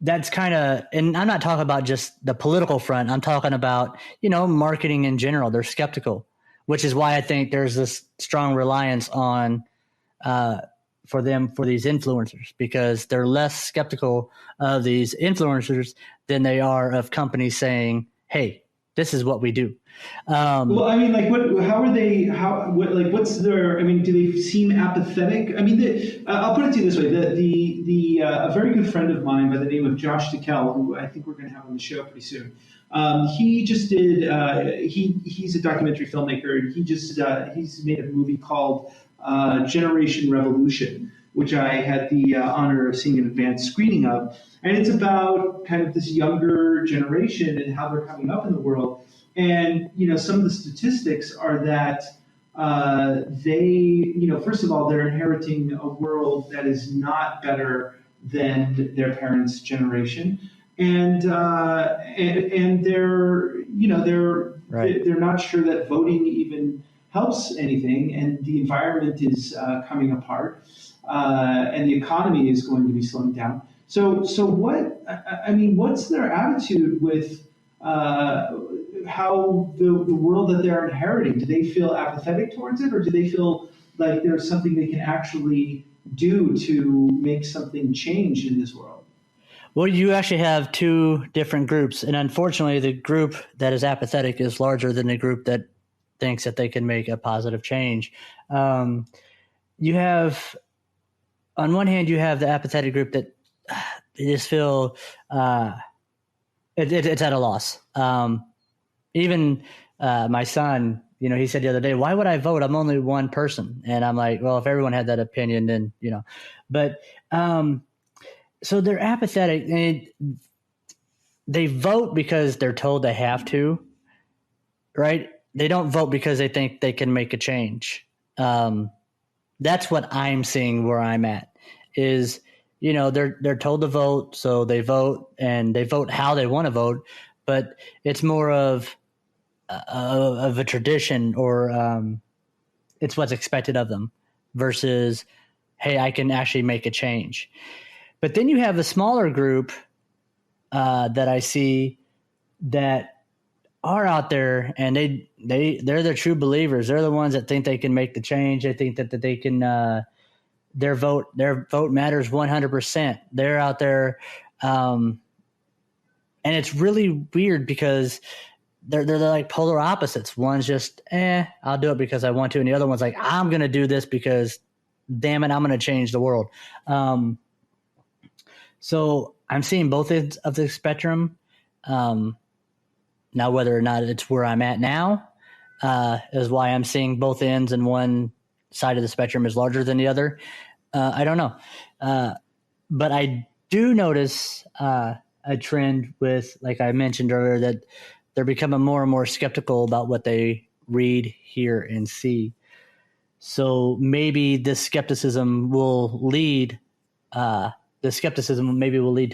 that's kind of, and I'm not talking about just the political front. I'm talking about, marketing in general. They're skeptical, which is why I think there's this strong reliance on for these influencers, because they're less skeptical of these influencers than they are of companies saying, "Hey, this is what we do." Well, I mean, like, how are they? What's their? I mean, do they seem apathetic? I mean, I'll put it to you this way: a very good friend of mine by the name of Josh DeKell, who I think we're going to have on the show pretty soon. He just did. He's a documentary filmmaker, and he's made a movie called Generation Revolution, which I had the honor of seeing an advanced screening of. And it's about kind of this younger generation and how they're coming up in the world. And, some of the statistics are that they, first of all, they're inheriting a world that is not better than their parents' generation. And they're, Right. they're not sure that voting even helps anything, and the environment is coming apart, and the economy is going to be slowing down. So what? I mean, what's their attitude with how the world that they're inheriting? Do they feel apathetic towards it, or do they feel like there's something they can actually do to make something change in this world? Well, you actually have two different groups, and unfortunately, the group that is apathetic is larger than the group that thinks that they can make a positive change. You have, on one hand, you have the apathetic group that they just feel it's at a loss. Even my son, he said the other day, "Why would I vote? I'm only one person." And I'm like, well, if everyone had that opinion, then, but so they're apathetic, and they vote because they're told they have to, right? They don't vote because they think they can make a change. That's what I'm seeing where I'm at is, they're told to vote. So they vote, and they vote how they want to vote, but it's more of a tradition, or it's what's expected of them versus, hey, I can actually make a change. But then you have a smaller group that I see that are out there, and they're the true believers. They're the ones that think they can make the change. They think that they can their vote matters 100%. They're out there, and it's really weird because they're like polar opposites. One's just I'll do it because I want to, and the other one's like, I'm going to do this because damn it, I'm going to change the world. So I'm seeing both ends of the spectrum. Now, whether or not it's where I'm at now is why I'm seeing both ends, and one side of the spectrum is larger than the other. I don't know. But I do notice a trend with, like I mentioned earlier, that they're becoming more and more skeptical about what they read, hear, and see. So maybe this skepticism will lead to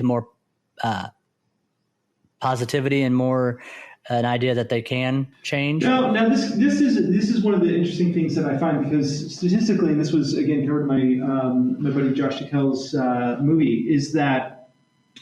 more positivity and more an idea that they can change. Now this is one of the interesting things that I find, because statistically, and this was again covered in my buddy Josh Tickell's movie, is that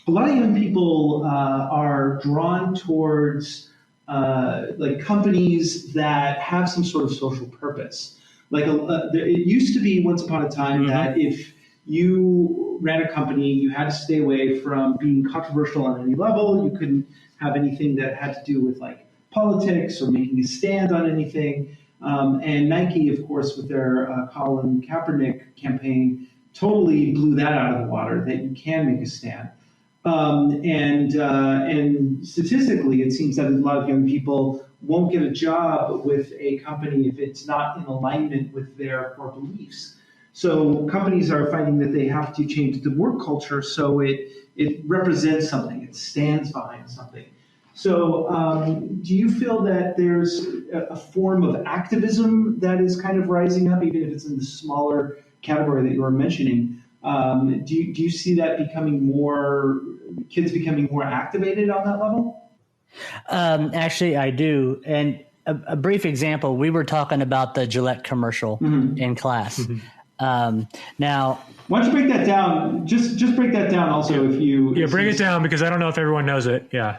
a lot of young people are drawn towards like companies that have some sort of social purpose. Like it used to be once upon a time that if you ran a company, you had to stay away from being controversial on any level. You couldn't have anything that had to do with like politics or making a stand on anything. And Nike, of course, with their Colin Kaepernick campaign, totally blew that out of the water, that you can make a stand. And statistically, it seems that a lot of young people won't get a job with a company if it's not in alignment with their core beliefs. So companies are finding that they have to change the work culture so it represents something, it stands behind something. So do you feel that there's a form of activism that is kind of rising up, even if it's in the smaller category that you were mentioning? Do you see that kids becoming more activated on that level? Actually, I do. And a brief example, we were talking about the Gillette commercial in class. Now, why don't you break that down? Just break that down also, if you... Yeah, break it down, because I don't know if everyone knows it. Yeah.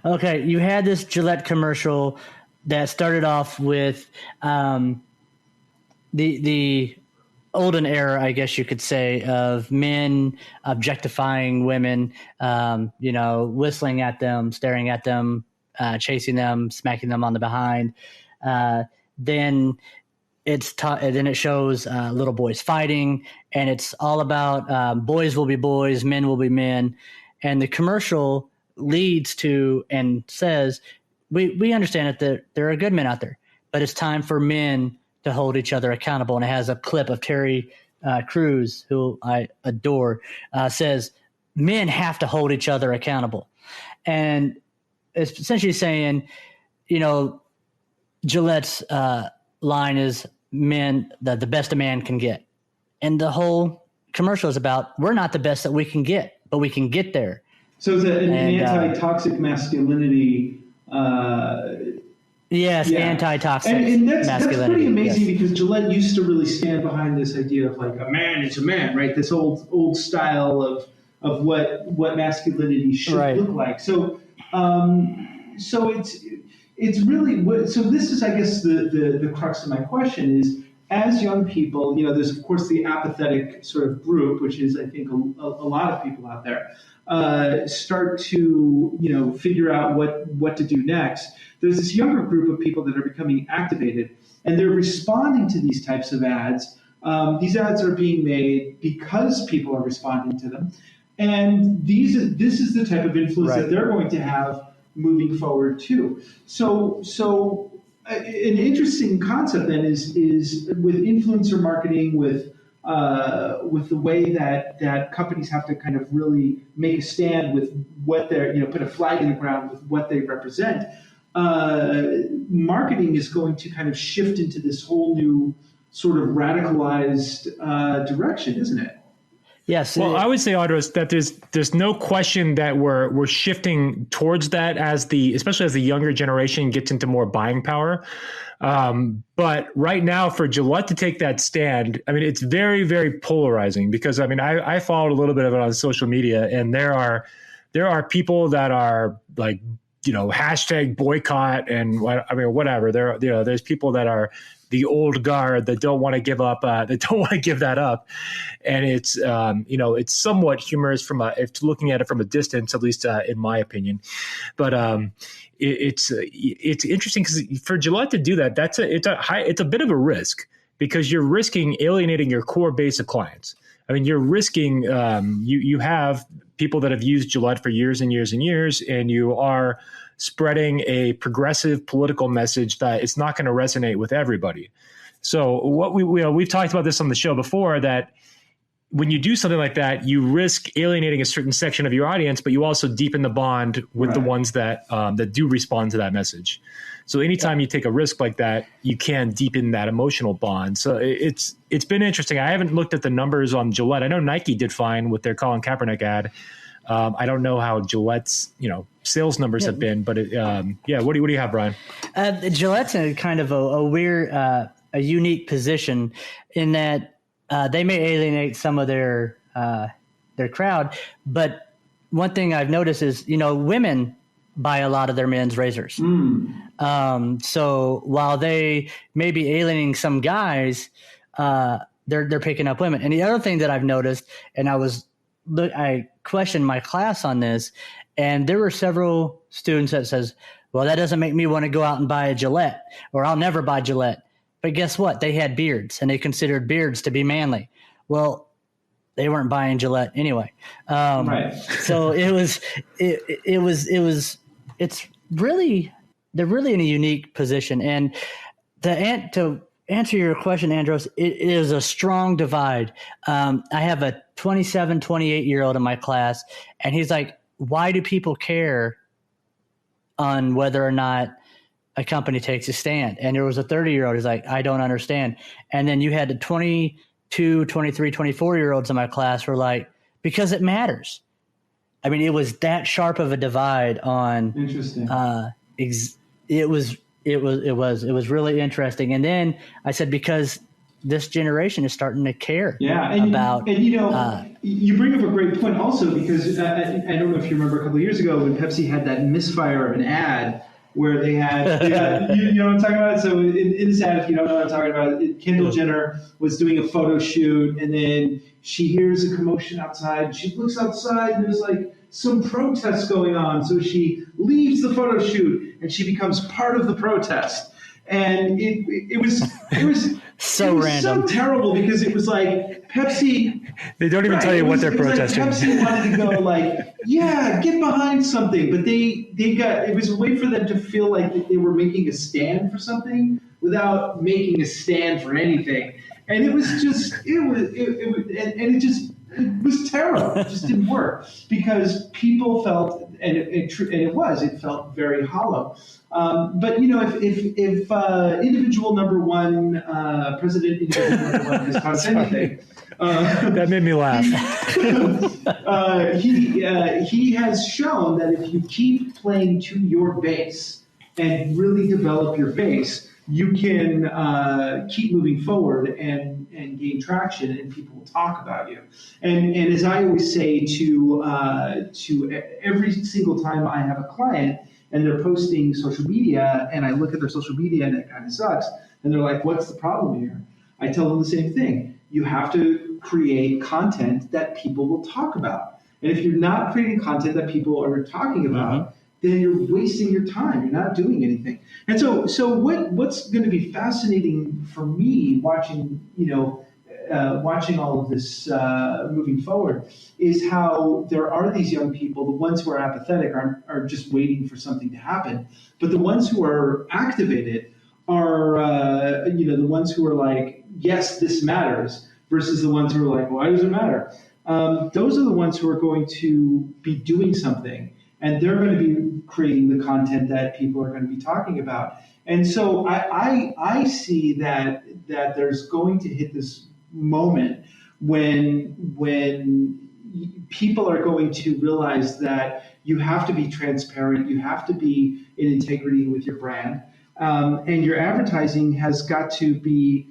Okay, you had this Gillette commercial that started off with the olden era, I guess you could say, of men objectifying women, whistling at them, staring at them, chasing them, smacking them on the behind. Then it shows little boys fighting, and it's all about boys will be boys, men will be men. And the commercial leads to and says, we understand that there are good men out there, but it's time for men to hold each other accountable. And it has a clip of Terry Crews, who I adore, says men have to hold each other accountable. And it's essentially saying, Gillette's line is men, the best a man can get. And the whole commercial is about, we're not the best that we can get, but we can get there. So it's an anti-toxic masculinity. Yes, anti-toxic and masculinity. That's pretty amazing, because Gillette used to really stand behind this idea of like, a man is a man, right? This old style of what masculinity should look like. So it's really, so this is, I guess, the crux of my question is, as young people, there's of course the apathetic sort of group, which is, I think, a lot of people out there, start to, figure out what to do next. There's this younger group of people that are becoming activated, and they're responding to these types of ads. These ads are being made because people are responding to them. And this is the type of influence that they're going to have moving forward too. So an interesting concept then is with influencer marketing, with the way that companies have to kind of really make a stand with what they're, put a flag in the ground with what they represent. Marketing is going to kind of shift into this whole new sort of radicalized direction, isn't it? Yes. Well, I would say, Audros, that there's no question that we're shifting towards that especially as the younger generation gets into more buying power. But right now, for Gillette to take that stand, I mean, it's very, very polarizing because I followed a little bit of it on social media, and there are people that are like, hashtag boycott and whatever. There's people that are the old guard that don't want to give up, that don't want to give that up. And it's, it's somewhat humorous if looking at it from a distance, at least in my opinion. But it's interesting because for Gillette to do that, it's a bit of a risk because you're risking alienating your core base of clients. I mean, you're risking, you have people that have used Gillette for years and years and years, and you are spreading a progressive political message that it's not going to resonate with everybody. So what we've talked about this on the show before, that when you do something like that, you risk alienating a certain section of your audience, but you also deepen the bond with the ones that do respond to that message. So anytime you take a risk like that, you can deepen that emotional bond. So it's been interesting. I haven't looked at the numbers on Gillette. I know Nike did fine with their Colin Kaepernick ad. I don't know how Gillette's sales numbers have been, but what do you have, Bryan? Gillette's in kind of a weird, a unique position in that they may alienate some of their crowd, but one thing I've noticed is women buy a lot of their men's razors. So while they may be alienating some guys, they're picking up women. And the other thing that I've noticed, and I questioned my class on this, and there were several students that says, well, that doesn't make me want to go out and buy a Gillette, or I'll never buy Gillette. But guess what? They had beards, and they considered beards to be manly. Well, they weren't buying Gillette anyway. Right. So they're really in a unique position. And to answer your question, Andros, it is a strong divide. I have a 27, 28-year-old in my class, and he's like, why do people care on whether or not a company takes a stand? And there was a 30-year-old who's like, I don't understand. And then you had the 22, 23, 24-year-olds in my class who were like, because it matters. I mean, it was that sharp of a divide on. Interesting. It was really interesting. And then I said, because this generation is starting to care about. You bring up a great point also, because I don't know if you remember a couple of years ago when Pepsi had that misfire of an ad where they had, you know what I'm talking about? So in this ad, if you don't know what I'm talking about, Kendall Jenner was doing a photo shoot, and then she hears a commotion outside. She looks outside, and there's like some protests going on. So she leaves the photo shoot, and she becomes part of the protest. And it was so random, so terrible, because it was like Pepsi. They don't even tell you what they're protesting. Like Pepsi wanted to go like, get behind something, but it was a way for them to feel like they were making a stand for something without making a stand for anything. And it was just it was terrible. It just didn't work, because people felt, and it felt very hollow. But if individual number one, president individual number one has caused anything, that made me laugh. He has shown that if you keep playing to your base and really develop your base, you can keep moving forward and gain traction, and people will talk about you. And as I always say to every single time I have a client and they're posting social media, and I look at their social media and it kind of sucks, and they're like, what's the problem here? I tell them the same thing. You have to create content that people will talk about. And if you're not creating content that people are talking about, then you're wasting your time. You're not doing anything. And so what's going to be fascinating for me watching all of this moving forward is how there are these young people, the ones who are apathetic are just waiting for something to happen. But the ones who are activated are, the ones who are like, yes, this matters, versus the ones who are like, why does it matter? Those are the ones who are going to be doing something, and they're going to be creating the content that people are going to be talking about. And so I see that there's going to hit this moment when people are going to realize that you have to be transparent, you have to be in integrity with your brand, and your advertising has got to be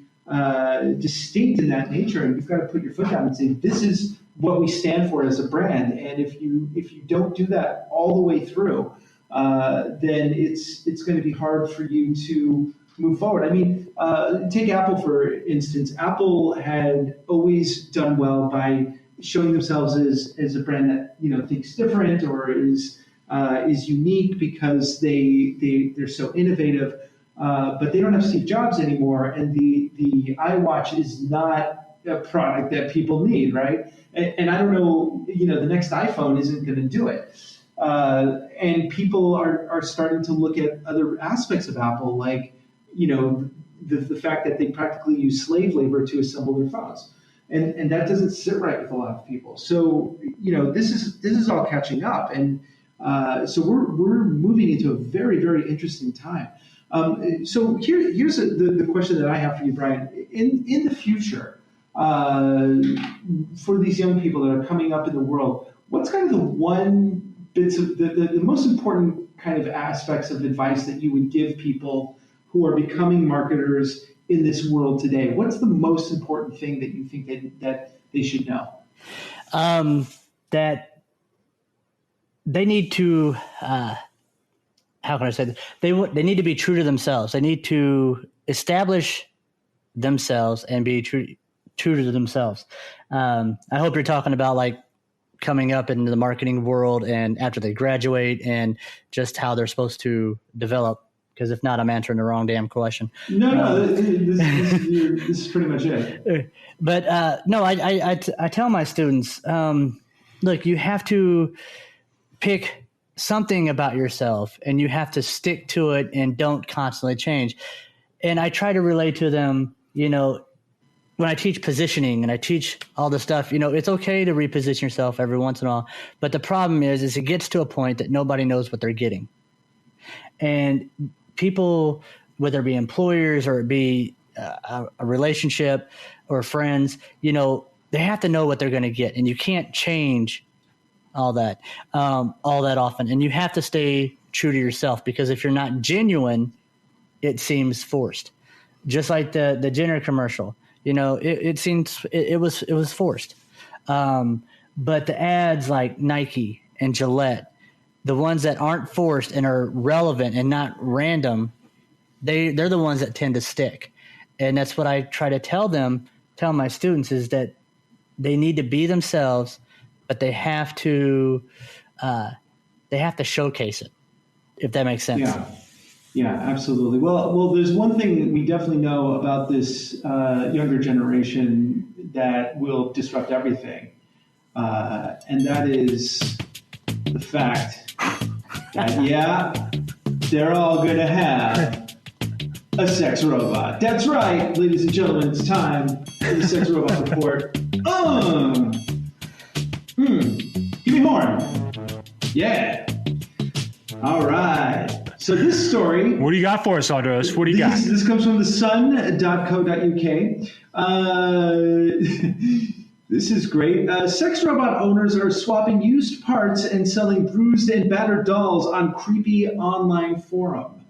distinct in that nature, and you've got to put your foot down and say, this is what we stand for as a brand. And if you don't do that all the way through, then it's going to be hard for you to move forward. I mean, take Apple for instance. Apple had always done well by showing themselves as a brand that thinks different or is unique because they're so innovative. But they don't have Steve Jobs anymore, and the iWatch is not a product that people need, right? And I don't know, the next iPhone isn't going to do it. And people are starting to look at other aspects of Apple, like, the fact that they practically use slave labor to assemble their phones. And that doesn't sit right with a lot of people. So, this is all catching up. And so we're moving into a very, very interesting time. So here's the question that I have for you, Bryan. In the future, for these young people that are coming up in the world, what's kind of the one bits of the most important kind of aspects of advice that you would give people who are becoming marketers in this world today? What's the most important thing that you think that they should know? That they need to, how can I say this? They need to be true to themselves. They need to establish themselves and be true to themselves. I hope you're talking about like coming up into the marketing world and after they graduate and just how they're supposed to develop. Because if not, I'm answering the wrong damn question. No, this is pretty much it. But no, I tell my students, look, you have to pick something about yourself and you have to stick to it and don't constantly change. And I try to relate to them, when I teach positioning and I teach all this stuff, it's okay to reposition yourself every once in a while. But the problem is it gets to a point that nobody knows what they're getting. And people, whether it be employers or it be a relationship or friends, they have to know what they're going to get. And you can't change all that often. And you have to stay true to yourself, because if you're not genuine, it seems forced. Just like the Jenner commercial, it seems it was forced. But the ads like Nike and Gillette, the ones that aren't forced and are relevant and not random, they're the ones that tend to stick. And that's what I try to tell my students, is that they need to be themselves, but they have to showcase it, if that makes sense. Yeah, absolutely. Well, there's one thing that we definitely know about this younger generation that will disrupt everything, and that is the fact that, they're all going to have a sex robot. That's right, ladies and gentlemen, it's time for the Sex Robot Report. Give me horn. Yeah. All right. So this story... What do you got for us, Andros? What do you got? This comes from thesun.co.uk. This is great. Sex robot owners are swapping used parts and selling bruised and battered dolls on creepy online forum.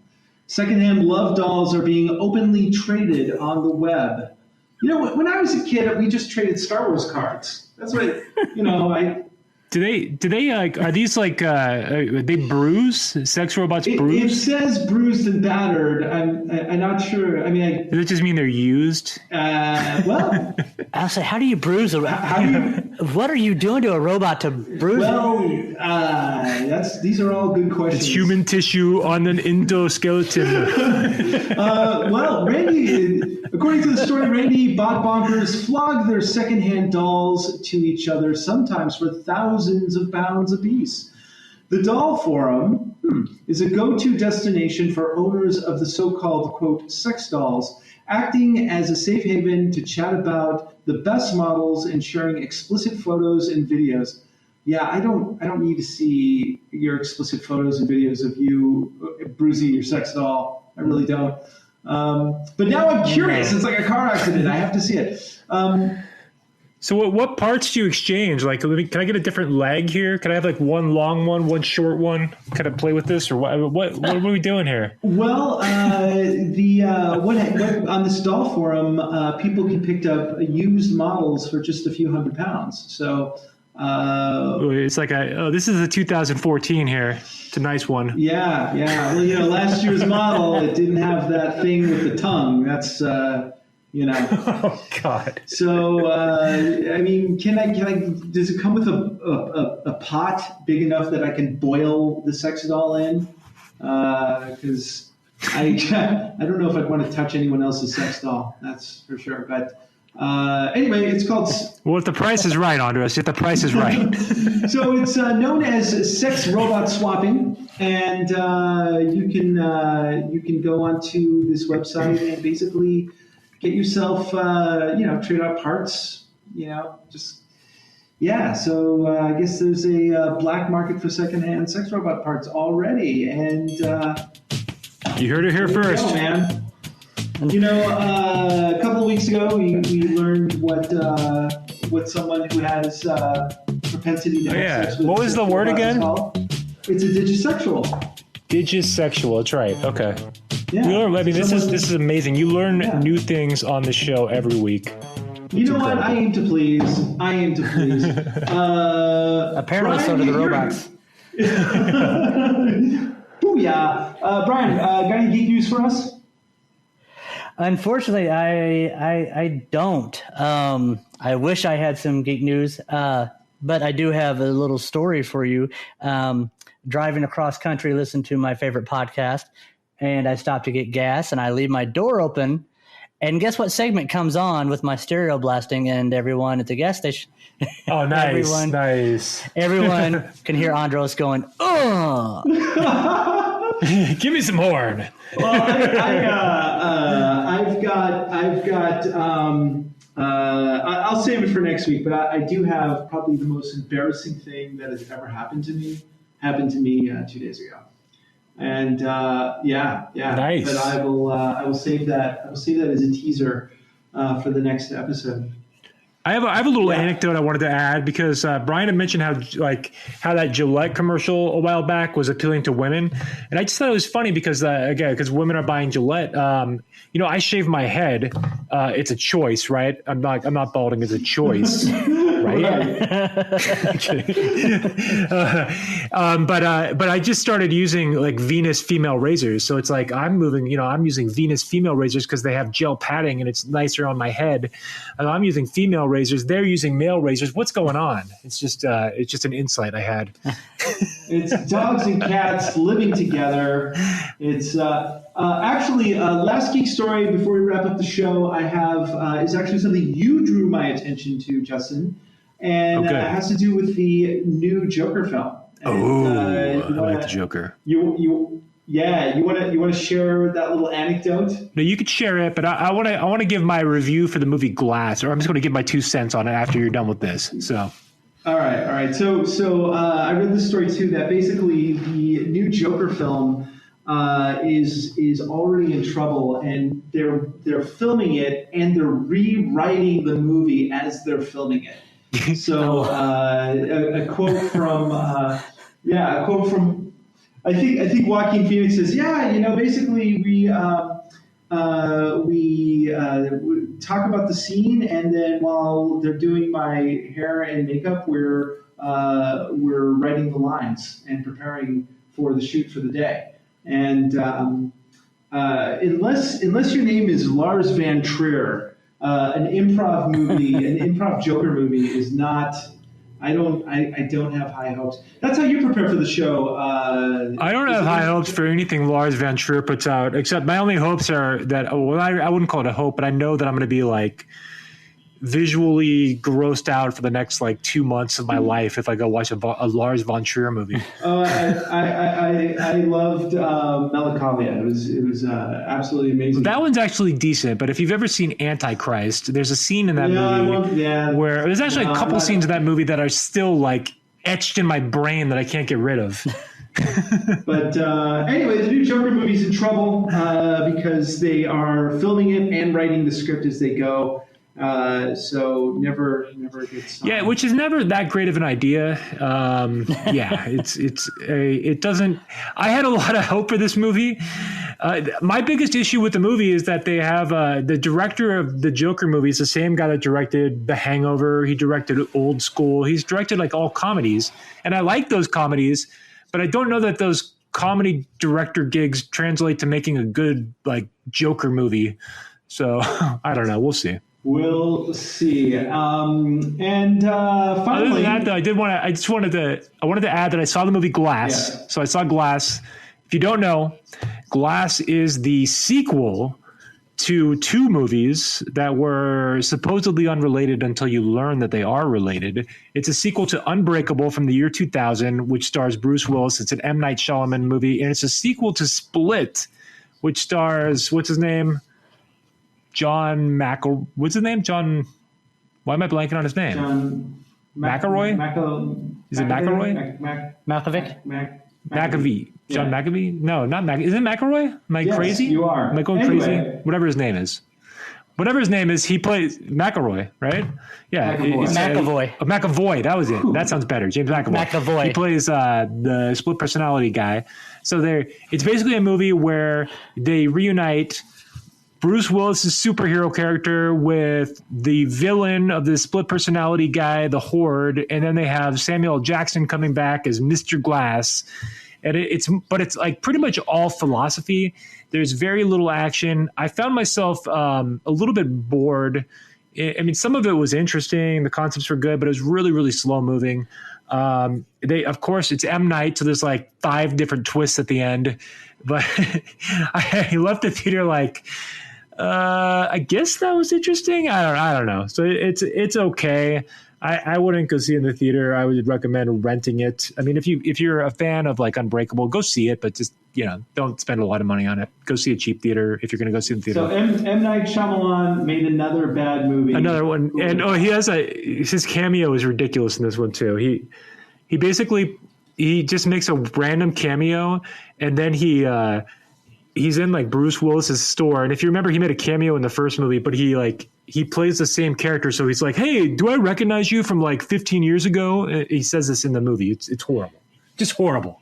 Secondhand love dolls are being openly traded on the web. When I was a kid, we just traded Star Wars cards. That's what, Do they are these they bruise? Sex robots bruise? It says bruised and battered. I'm not sure. I mean, does it just mean they're used? Well, I'll say, how do you bruise a robot? What are you doing to a robot to bruise? Well, these are all good questions. It's human tissue on an endoskeleton. Well, Randy, according to the story, Randy bot bonkers flog their secondhand dolls to each other, sometimes for thousands of pounds apiece. The doll forum is a go-to destination for owners of the so-called, quote, sex dolls, acting as a safe haven to chat about the best models and sharing explicit photos and videos. Yeah, I don't need to see your explicit photos and videos of you bruising your sex doll. I really don't. But now I'm curious. It's like a car accident. I have to see it. So what parts do you exchange? Like, can I get a different leg here? Can I have like one long one short one? Kind of play with this, or what are we doing here? Well, what on the stall forum, people can pick up used models for just a few £100. So it's like this is a 2014 here. It's a nice one. Yeah. Well, last year's model, it didn't have that thing with the tongue. That's Oh God. So I mean, can I? Does it come with a pot big enough that I can boil the sex doll in? Because I don't know if I'd want to touch anyone else's sex doll. That's for sure. But anyway, it's called. Well, if the price is right, Andres, if the price is right. So it's known as sex robot swapping, and you can go onto this website and basically get yourself, trade out parts, So I guess there's a black market for secondhand sex robot parts already, and you heard it here first, go, man. A couple of weeks ago, we learned what someone who has propensity to have sex with. What was the word again? It's a digisexual. Digisexual. That's right. Okay. Yeah. This is amazing. You learn new things on the show every week. You know what? I aim to please. Apparently, so do the robots. Booyah. Brian, got any geek news for us? Unfortunately, I don't. I wish I had some geek news, but I do have a little story for you. Driving across country, listen to my favorite podcast, and I stop to get gas, and I leave my door open, and guess what segment comes on with my stereo blasting, and everyone at the gas station. Oh, nice, nice. Everyone can hear Andros going, "Oh, give me some horn." Well, I've got. I'll save it for next week, but I do have probably the most embarrassing thing that has ever happened to me. 2 days ago. And nice. But I will save that. I will save that as a teaser for the next episode. I have a little anecdote I wanted to add because Brian had mentioned how that Gillette commercial a while back was appealing to women, and I just thought it was funny because because women are buying Gillette. I shave my head. It's a choice, right? I'm not balding. It's a choice. Right. But I just started using like Venus female razors. So it's like I'm using Venus female razors because they have gel padding and it's nicer on my head. And I'm using female razors. They're using male razors. What's going on? It's just an insight I had. It's dogs and cats living together. It's actually last geek story before we wrap up the show. I have is actually something you drew my attention to, Justin. And it has to do with the new Joker film. And, I like the Joker. You want to share that little anecdote? No, you could share it, but I want to give my review for the movie Glass, or I'm just going to give my 2 cents on it after you're done with this. So. All right. So I read this story too that basically the new Joker film is already in trouble, and they're filming it and they're rewriting the movie as they're filming it. So a quote from I think Joaquin Phoenix says, basically we talk about the scene, and then while they're doing my hair and makeup, we're writing the lines and preparing for the shoot for the day. And unless your name is Lars Van Trier, an improv movie, an improv Joker movie is not. I don't have high hopes. That's how you prepare for the show. I don't have high hopes for anything Lars Van Trier puts out, except my only hopes are that I wouldn't call it a hope, but I know that I'm going to be like visually grossed out for the next 2 months of my life if I go watch a Lars Von Trier movie. I loved Melancholia. It was absolutely amazing. That one's actually decent, but if you've ever seen Antichrist, there's a scene in that movie where there's actually a couple scenes in that movie that are still etched in my brain that I can't get rid of. But anyway, the new Joker movie's in trouble because they are filming it and writing the script as they go. So never a good sign. Yeah, which is never that great of an idea. Yeah, it doesn't. I had a lot of hope for this movie. My biggest issue with the movie is that they have the director of the Joker movies, the same guy that directed The Hangover. He directed Old School. He's directed like all comedies, and I like those comedies, but I don't know that those comedy director gigs translate to making a good like Joker movie. So I don't know. We'll see. We'll see. And finally, other than that, though, I wanted to add that I saw the movie Glass. Yeah. So I saw Glass. If you don't know, Glass is the sequel to two movies that were supposedly unrelated until you learn that they are related. It's a sequel to Unbreakable from the year 2000, which stars Bruce Willis. It's an M. Night Shyamalan movie, and it's a sequel to Split, which stars, what's his name? What's his name? Why am I blanking on his name? John McElroy? Is it McElroy? Malkovich? McAvee. John McAvee? No, not McAvee. Is it McElroy? Am I crazy? You are. Am I going crazy? Whatever his name is. He plays McElroy, right? Yeah. McAvoy. McAvoy. That was it. That sounds better. James McAvoy. McAvoy. He plays the split personality guy. So it's basically a movie where they reunite Bruce Willis' superhero character with the villain of the split personality guy, the Horde, and then they have Samuel L. Jackson coming back as Mr. Glass. And it's like pretty much all philosophy. There's very little action. I found myself a little bit bored. I mean, some of it was interesting. The concepts were good, but it was really, really slow moving. Of course, it's M. Night, so there's like 5 different twists at the end. But I left the theater like, I guess that was interesting. I don't know. So it's okay. I wouldn't go see it in the theater. I would recommend renting it. I mean, if you're a fan of like Unbreakable, go see it, but just don't spend a lot of money on it. Go see a cheap theater if you're going to go see it in the theater. So M. Night Shyamalan made another bad movie. Another one, and his cameo is ridiculous in this one too. He basically just makes a random cameo, and then he's in like Bruce Willis's store. And if you remember, he made a cameo in the first movie, but he plays the same character. So he's like, "Hey, do I recognize you from like 15 years ago?" He says this in the movie. It's horrible. Just horrible.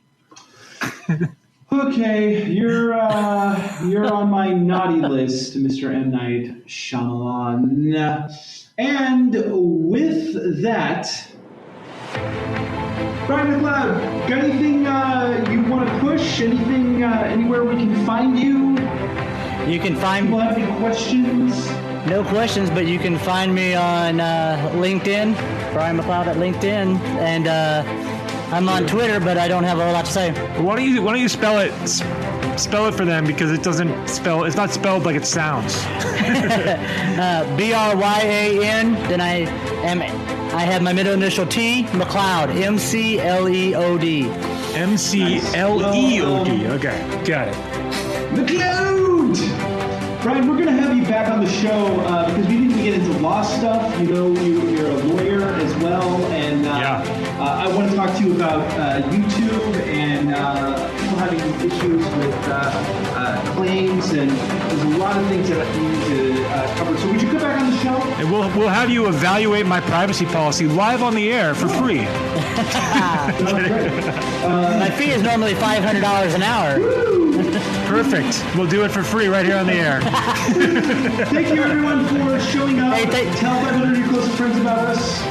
Okay, you're on my naughty list, Mr. M. Night Shyamalan. And with that, Bryan McCleod, got anything you want to push? Anything, anywhere we can find you? You can find People have any questions? No questions, but you can find me on LinkedIn, Bryan McCleod at LinkedIn, and I'm on Twitter, but I don't have a lot to say. Why don't you spell it? Spell it for them, because it doesn't spell. It's not spelled like it sounds. Bryan. Then I have my middle initial T, McCleod, McLeod. McLeod. Okay, got it. McCleod! Bryan, we're going to have you back on the show because we didn't get into law stuff. You're a lawyer as well, and I want to talk to you about YouTube and people having issues with claims, and there's a lot of things that we need to cover. So would you come back on the show? And we'll have you evaluate my privacy policy live on the air for free. My fee is normally $500 an hour. Woo! Perfect. We'll do it for free right here on the air. Thank you, everyone, for showing up. Tell 500 of your closest friends about us.